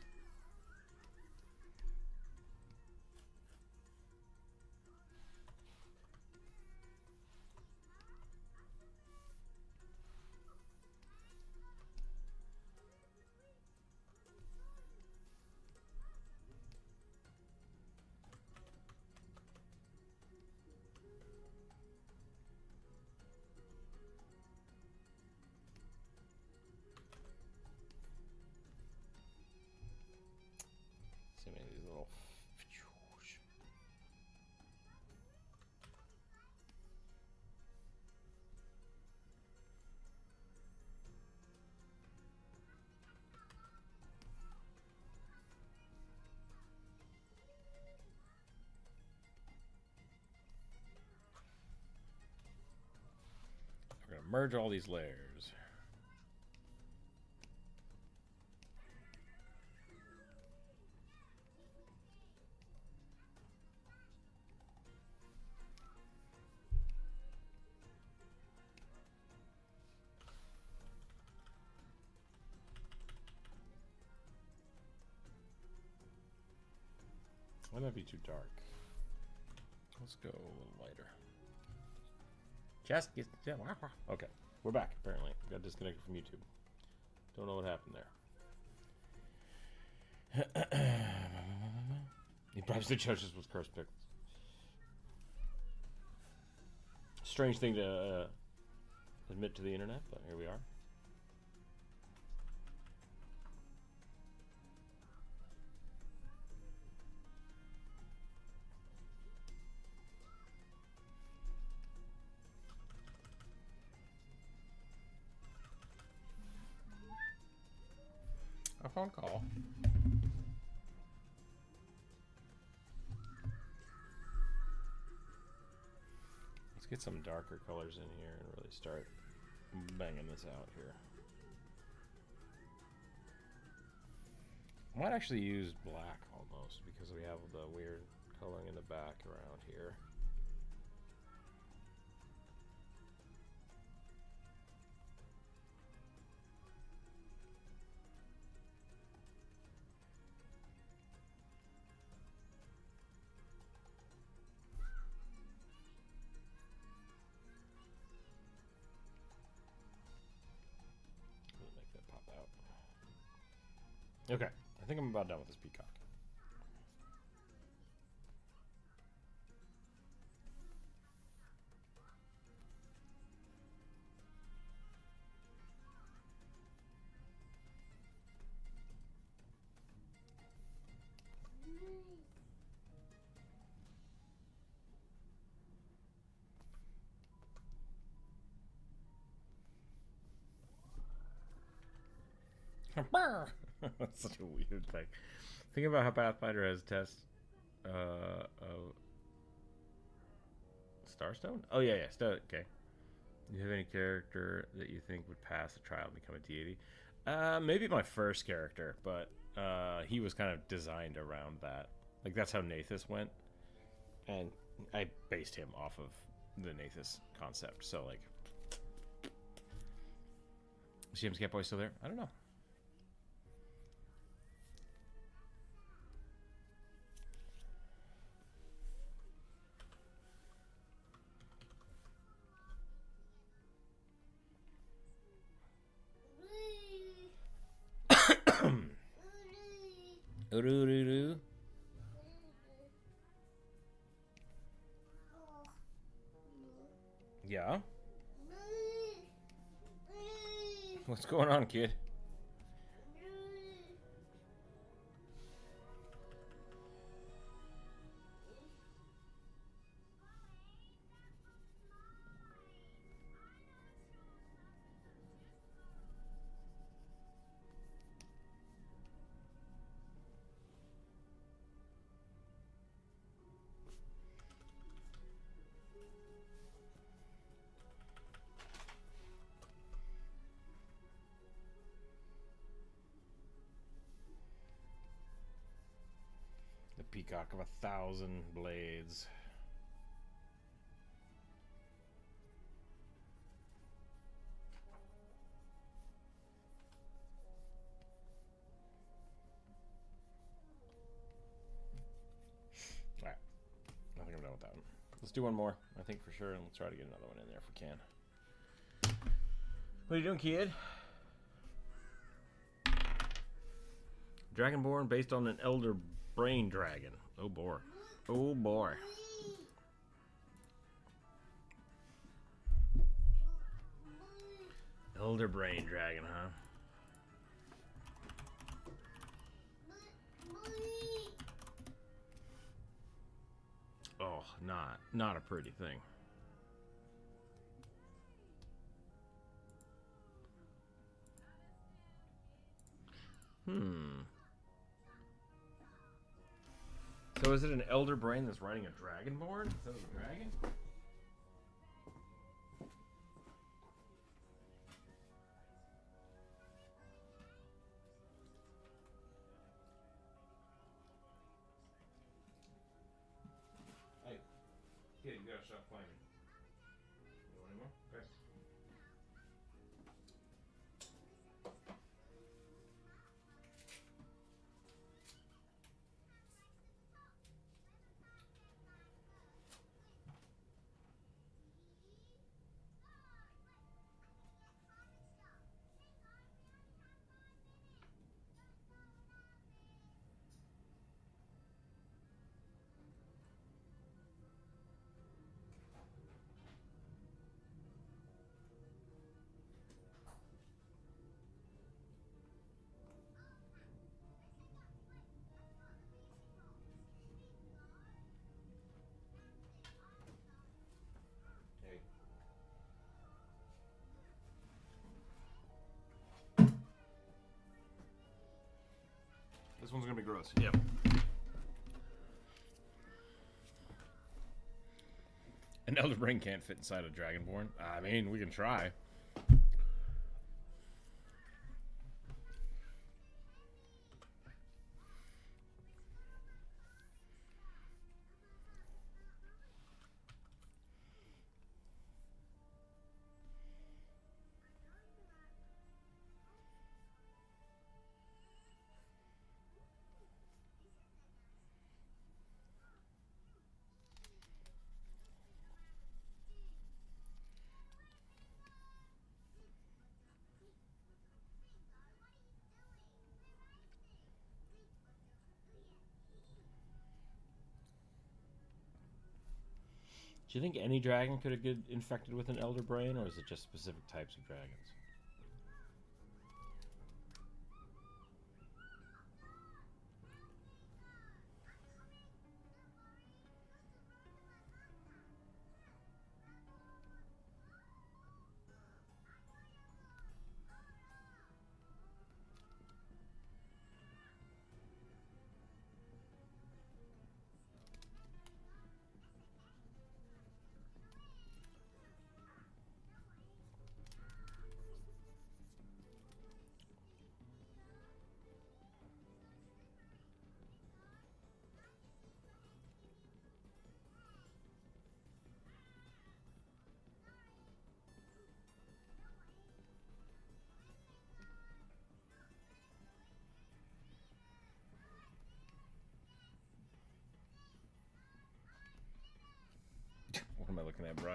merge all these layers. That might be too dark. Let's go a little lighter. Just get... Okay, we're back, apparently. Got disconnected from YouTube. Don't know what happened there. He bribes the judges with curse pick. Strange thing to admit to the internet, but here we are. A phone call. Let's get some darker colors in here and really start banging this out here. I might actually use black almost because we have the weird coloring in the back around here. Okay, I think I'm about done with this peacock. That's such a weird thing. Think about how Pathfinder has tests of Starstone? Oh yeah, okay. Do you have any character that you think would pass the trial and become a deity? Maybe my first character, but he was kind of designed around that. Like that's how Nathus went. And I based him off of the Nathus concept. So like is James Catboy still there? I don't know. Urururu. Yeah? What's going on, kid? Peacock of 1,000 blades. Alright. I think I'm done with that one. Let's do one more, I think for sure, and let's try to get another one in there if we can. What are you doing, kid? Dragonborn based on an elder brain dragon. Oh boy. Oh boy. Elder brain dragon, huh? Oh, not a pretty thing. So is it an elder brain that's riding a dragonborn instead of a dragon? gotta stop climbing. You want any more? Okay. This one's gonna be gross. Yep. An elder brain can't fit inside a dragonborn. I mean, we can try. Do you think any dragon could get infected with an elder brain, or is it just specific types of dragons? What am I looking at, Bri?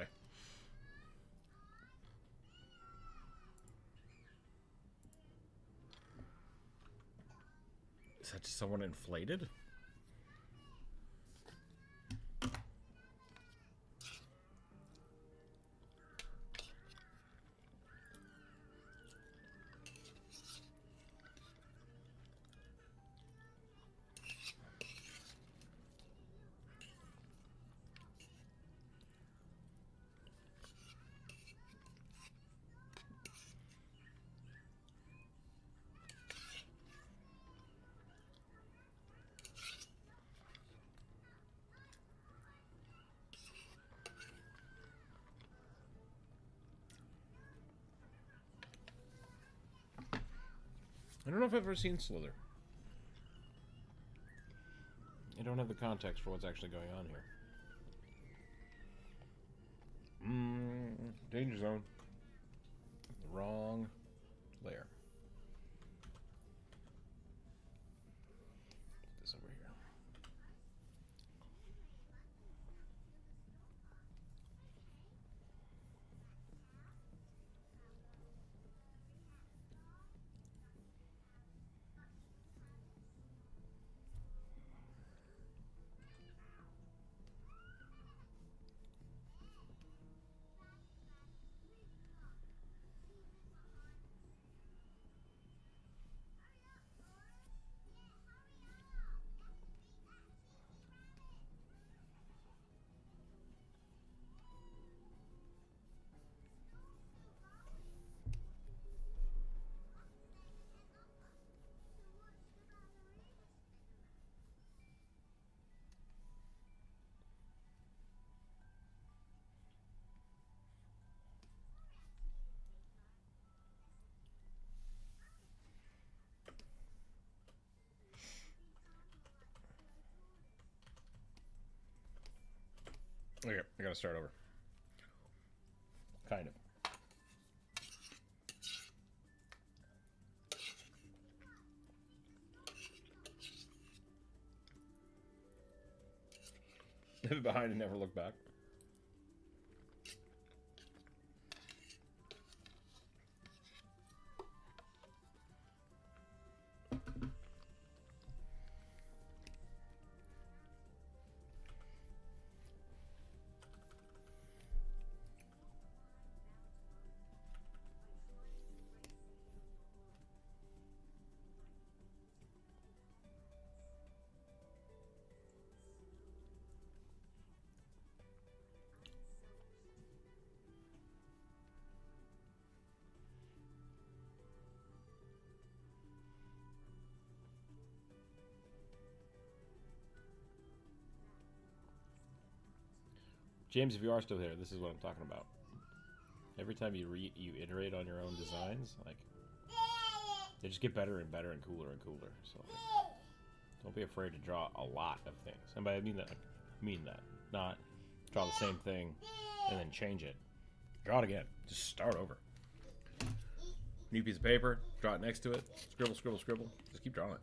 Is that just someone inflated? I don't know if I've ever seen Slither. I don't have the context for what's actually going on here. Danger zone. The wrong layer. Put this over here. Okay, I gotta start over. Kind of. Live behind and never look back. James, if you are still here, this is what I'm talking about. Every time you iterate on your own designs, like, they just get better and better and cooler and cooler. So like, don't be afraid to draw a lot of things. And by I mean that, not draw the same thing and then change it. Draw it again. Just start over. New piece of paper, draw it next to it, scribble, scribble, scribble. Just keep drawing it.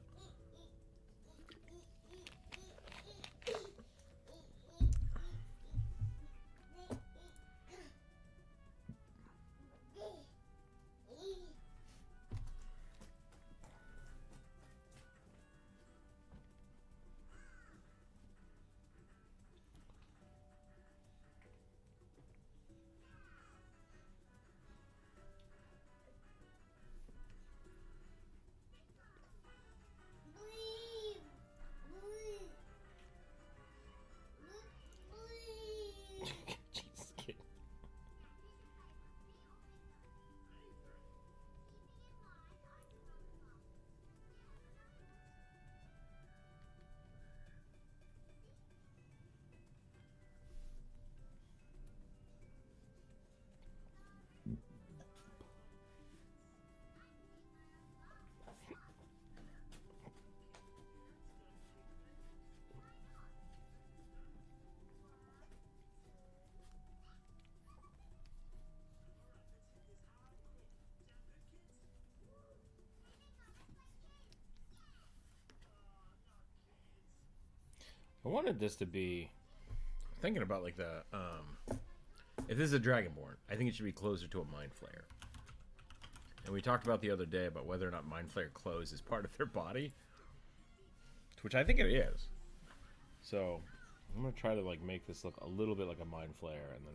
I wanted this to be, thinking about like the, if this is a Dragonborn, I think it should be closer to a Mind Flayer. And we talked about the other day about whether or not Mind Flayer clothes is part of their body, which I think it is. So I'm going to try to like make this look a little bit like a Mind Flayer, and then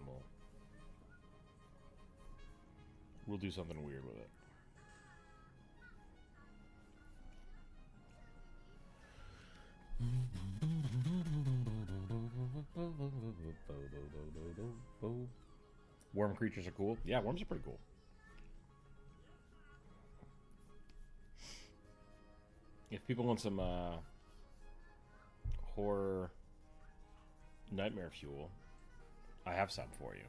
we'll do something weird with it. Worm creatures are cool. Yeah, worms are pretty cool. If people want some horror nightmare fuel, I have some for you.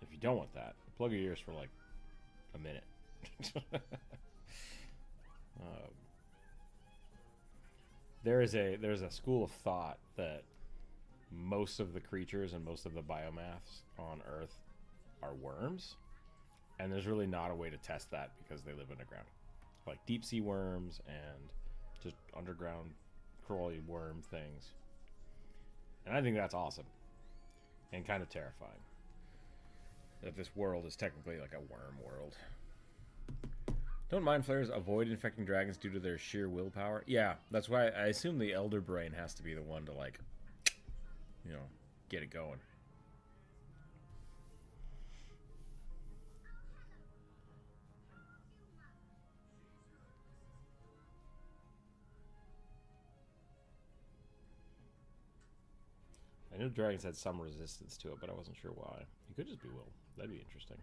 If you don't want that, plug your ears for like a minute. There's a school of thought that most of the creatures and most of the biomass on Earth are worms, and there's really not a way to test that because they live underground, like deep sea worms and just underground crawly worm things. And I think that's awesome and kind of terrifying that this world is technically like a worm world. Don't Mind Flayers avoid infecting dragons due to their sheer willpower? Yeah, that's why I assume the Elder Brain has to be the one to, like, you know, get it going. I knew dragons had some resistance to it, but I wasn't sure why. It could just be will. That'd be interesting.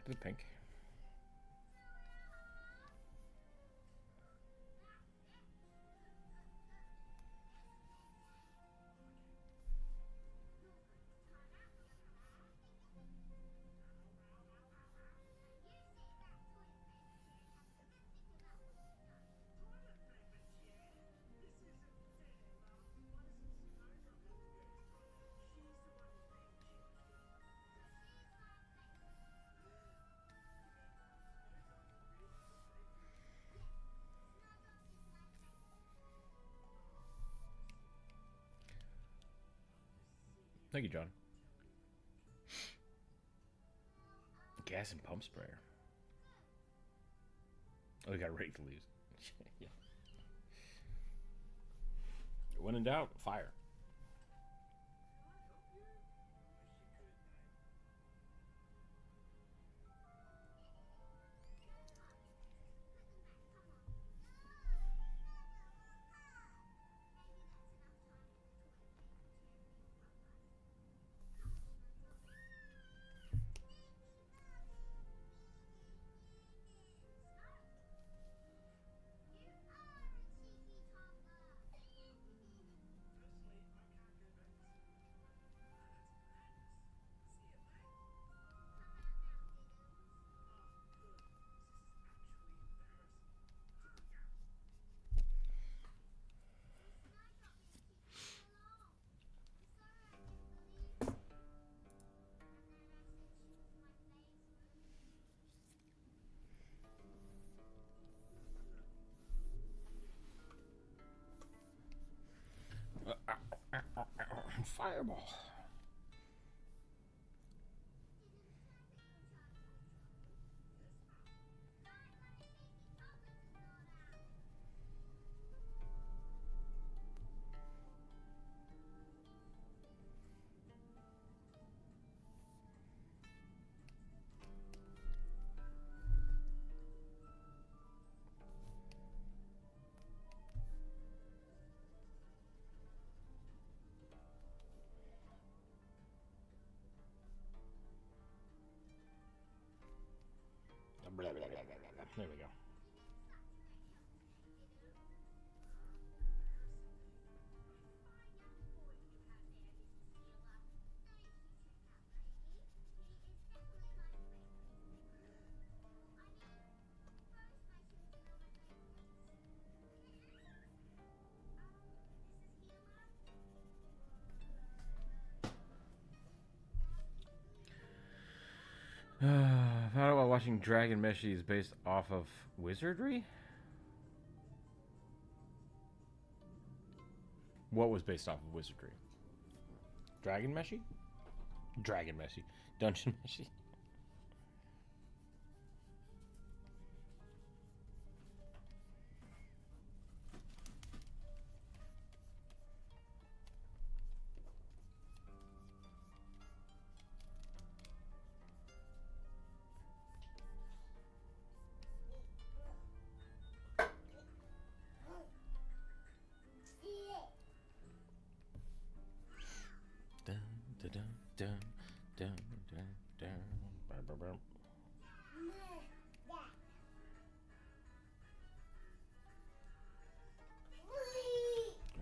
to the pink. Thank you, John. Gas and pump sprayer. Oh, we got rake leaves. Yeah. When in doubt, fire. Fireball. Blah, blah, blah, blah, blah. There we go. Found out while watching Dragon Meshi is based off of wizardry? What was based off of wizardry? Dragon Meshi? Dragon Meshi. Dungeon Meshi.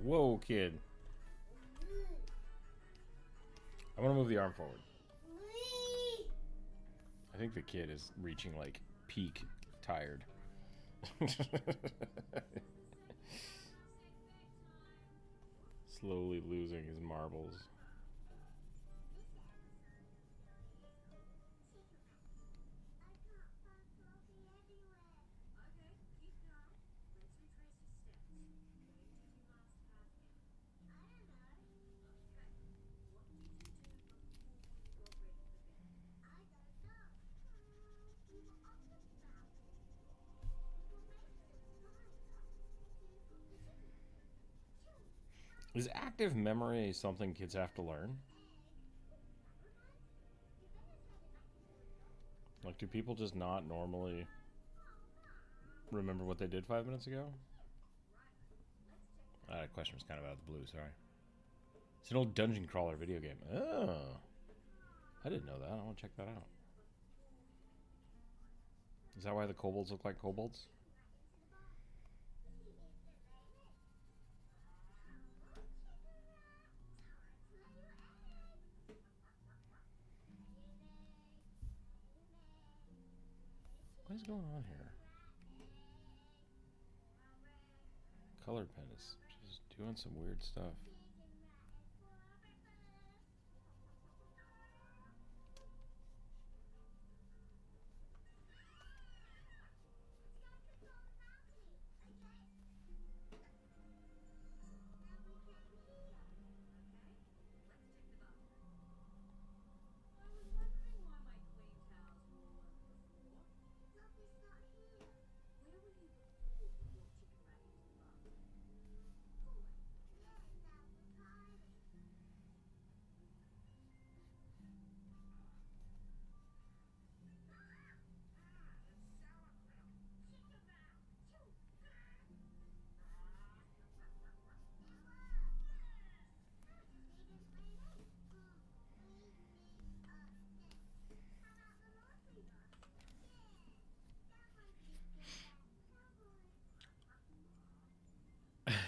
Whoa, kid. I want to move the arm forward. I think the kid is reaching like peak tired. Slowly losing his marbles. Is active memory something kids have to learn? Like, do people just not normally remember what they did 5 minutes ago? That question was kind of out of the blue, sorry. It's an old dungeon crawler video game. Oh. I didn't know that. I want to check that out. Is that why the kobolds look like kobolds? What is going on here? Colored pen is just doing some weird stuff.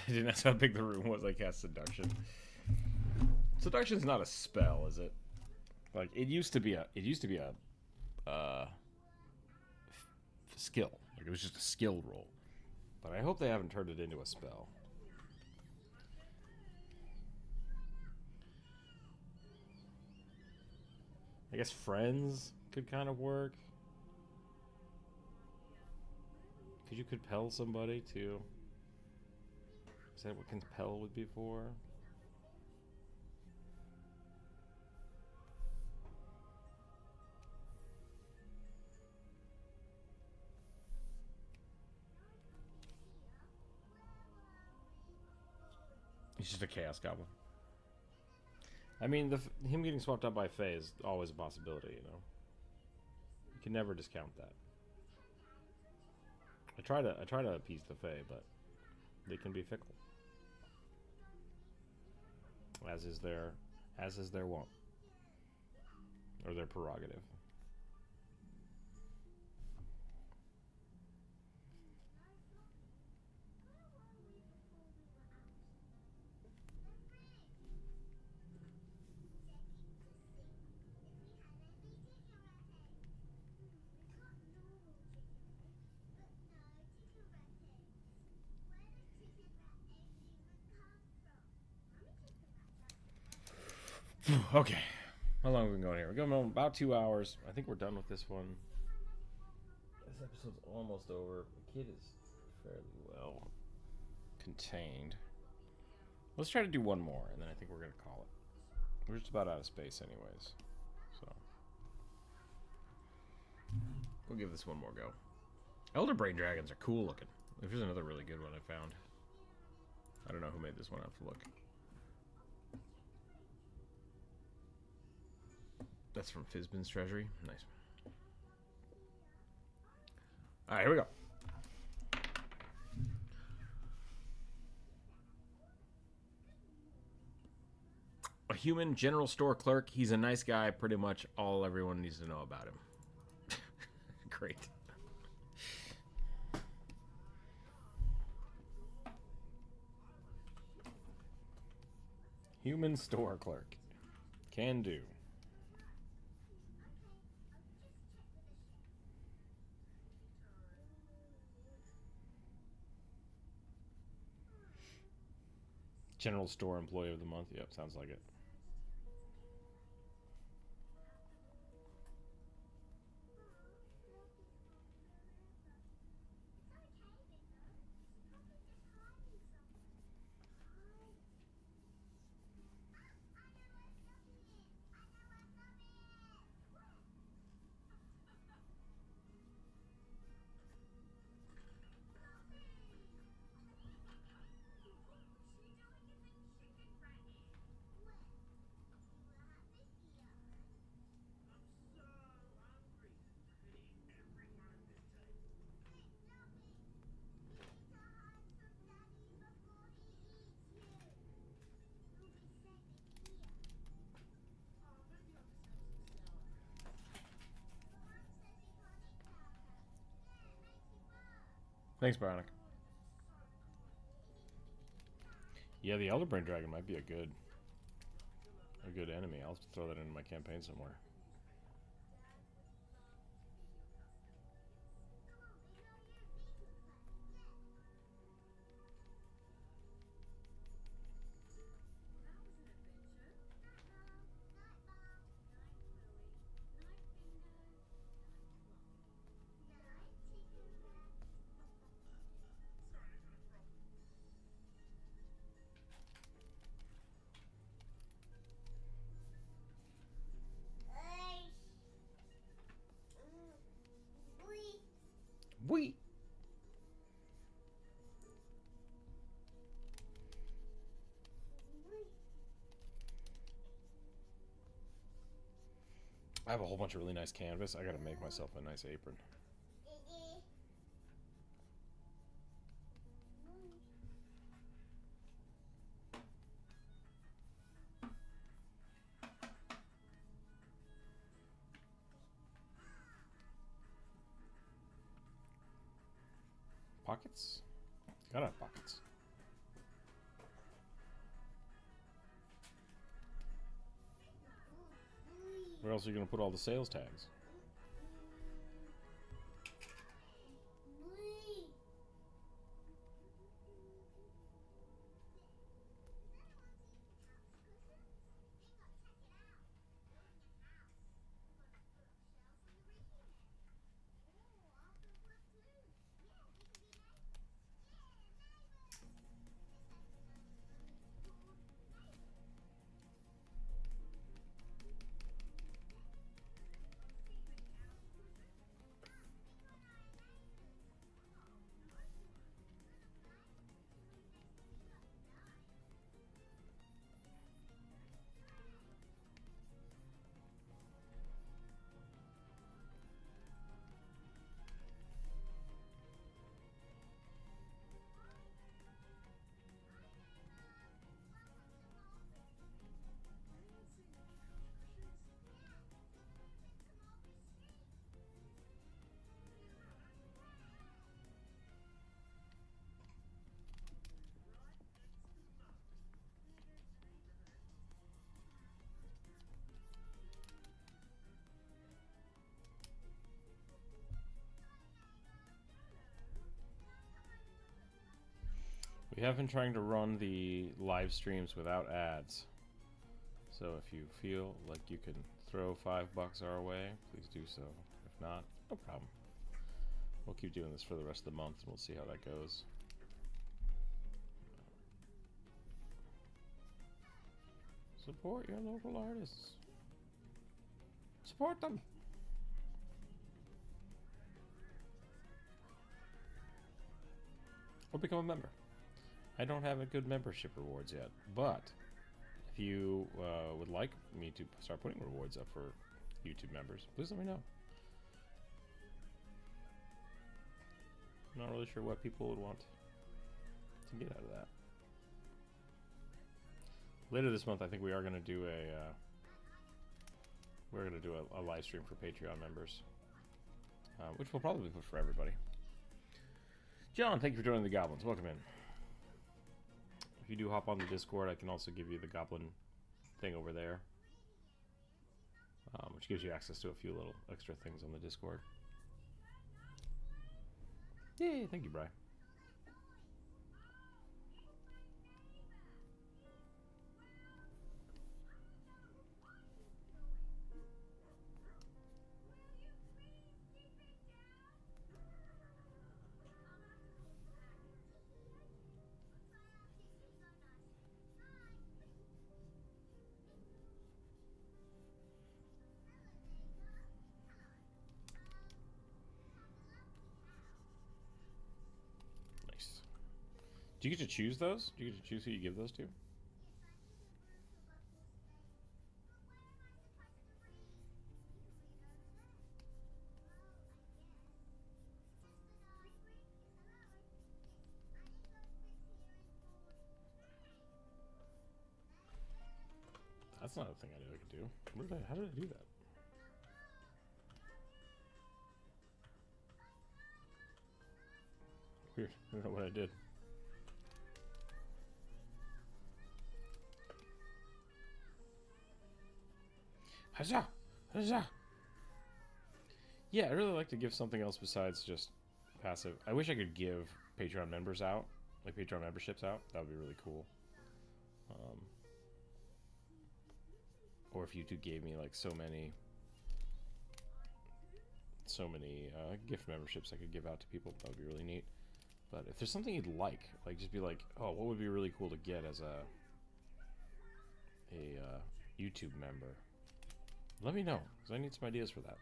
I didn't ask how big the room was. I cast seduction. Seduction's not a spell, is it? Like it used to be a. It used to be a skill. Like it was just a skill roll. But I hope they haven't turned it into a spell. I guess friends could kind of work. Could you compel somebody to? Is that what compel would be for? He's just a chaos goblin. I mean, him getting swapped out by Fae is always a possibility, you know. You can never discount that. I try to appease the Fae, but they can be fickle. As is their wont. Or their prerogative. Okay. How long have we been going here? We're going about 2 hours. I think we're done with this one. This episode's almost over. The kid is fairly well contained. Let's try to do one more, and then I think we're going to call it. We're just about out of space anyways. So we'll give this one more go. Elder Brain Dragons are cool looking. Here's another really good one I found. I don't know who made this one. I have to look. That's from Fizbin's Treasury. Nice. Alright, here we go. A human general store clerk. He's a nice guy. Pretty much all everyone needs to know about him. Great. Human store clerk. Can do. General store employee of the month. Yep, sounds like it. Thanks, Bionic. Yeah, the Elder Brain Dragon might be a good enemy. I'll have to throw that into my campaign somewhere. Wee. I have a whole bunch of really nice canvas. I gotta make myself a nice apron. Pockets? Gotta have pockets. Where else are you gonna put all the sales tags? We have been trying to run the live streams without ads. So if you feel like you can throw $5 our way, please do so. If not, no problem. We'll keep doing this for the rest of the month and we'll see how that goes. Support your local artists. Support them. Or become a member. I don't have a good membership rewards yet, but if you would like me to start putting rewards up for YouTube members, please let me know. I'm not really sure what people would want to get out of that. Later this month, I think we are going to do a live stream for Patreon members, which will probably put for everybody. John, thank you for joining the Goblins. Welcome in. If you do hop on the Discord, I can also give you the Goblin thing over there, which gives you access to a few little extra things on the Discord. Yay, thank you, Bri. Do you get to choose those? Do you get to choose who you give those to? That's not a thing I knew I could do. How did I do that? Weird. I don't know what I did. Huzzah! Huzzah! Yeah, I really like to give something else besides just passive. I wish I could give Patreon members out, like Patreon memberships out. That would be really cool. Or if YouTube gave me like so many gift memberships I could give out to people, that would be really neat. But if there's something you'd like just be like, oh, what would be really cool to get as a YouTube member? Let me know, because I need some ideas for that.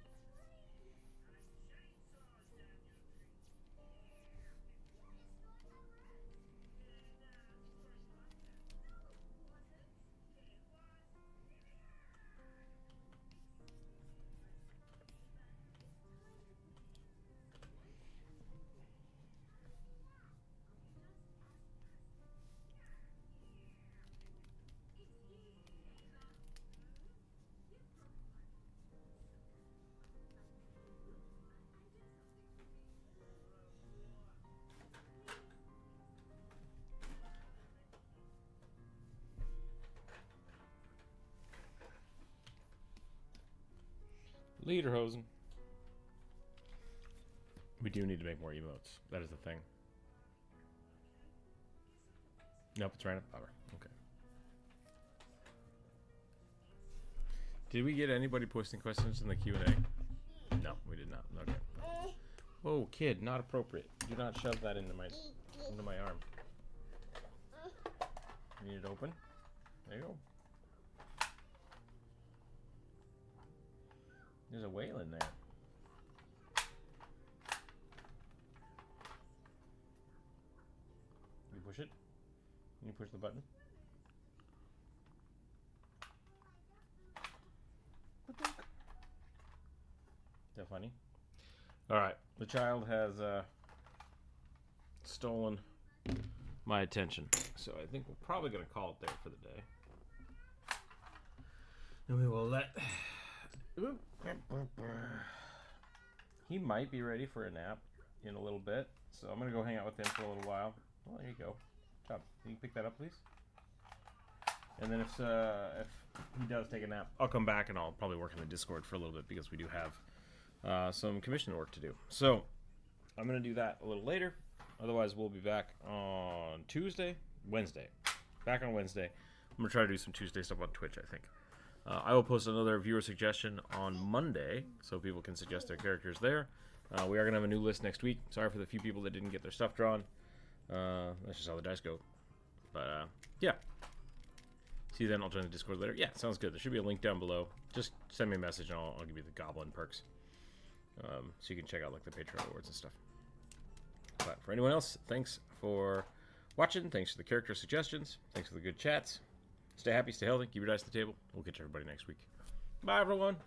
Lederhosen. We do need to make more emotes. That is the thing. Nope, it's random power. Okay. Did we get anybody posting questions in the Q&A? No, we did not. Okay. Whoa, kid, not appropriate. Do not shove that into my arm. You need it open? There you go. There's a whale in there. You push it? Can you push the button? Is that funny? Alright, the child has stolen my attention. So I think we're probably going to call it there for the day. And we will let... He might be ready for a nap in a little bit, so I'm gonna go hang out with him for a little while. Oh, there you go. Good job. Can you pick that up, please? And then if he does take a nap, I'll come back and I'll probably work in the Discord for a little bit because we do have some commission work to do. So I'm gonna do that a little later. Otherwise, we'll be back on Wednesday. Back on Wednesday. I'm gonna try to do some Tuesday stuff on Twitch, I think. I will post another viewer suggestion on Monday, so people can suggest their characters there. We are going to have a new list next week. Sorry for the few people that didn't get their stuff drawn. That's just how the dice go. But, yeah. See you then. I'll join the Discord later. Yeah, sounds good. There should be a link down below. Just send me a message, and I'll give you the goblin perks. So you can check out, like, the Patreon rewards and stuff. But for anyone else, thanks for watching. Thanks for the character suggestions. Thanks for the good chats. Stay happy, stay healthy, keep your dice on the table. We'll catch everybody next week. Bye, everyone.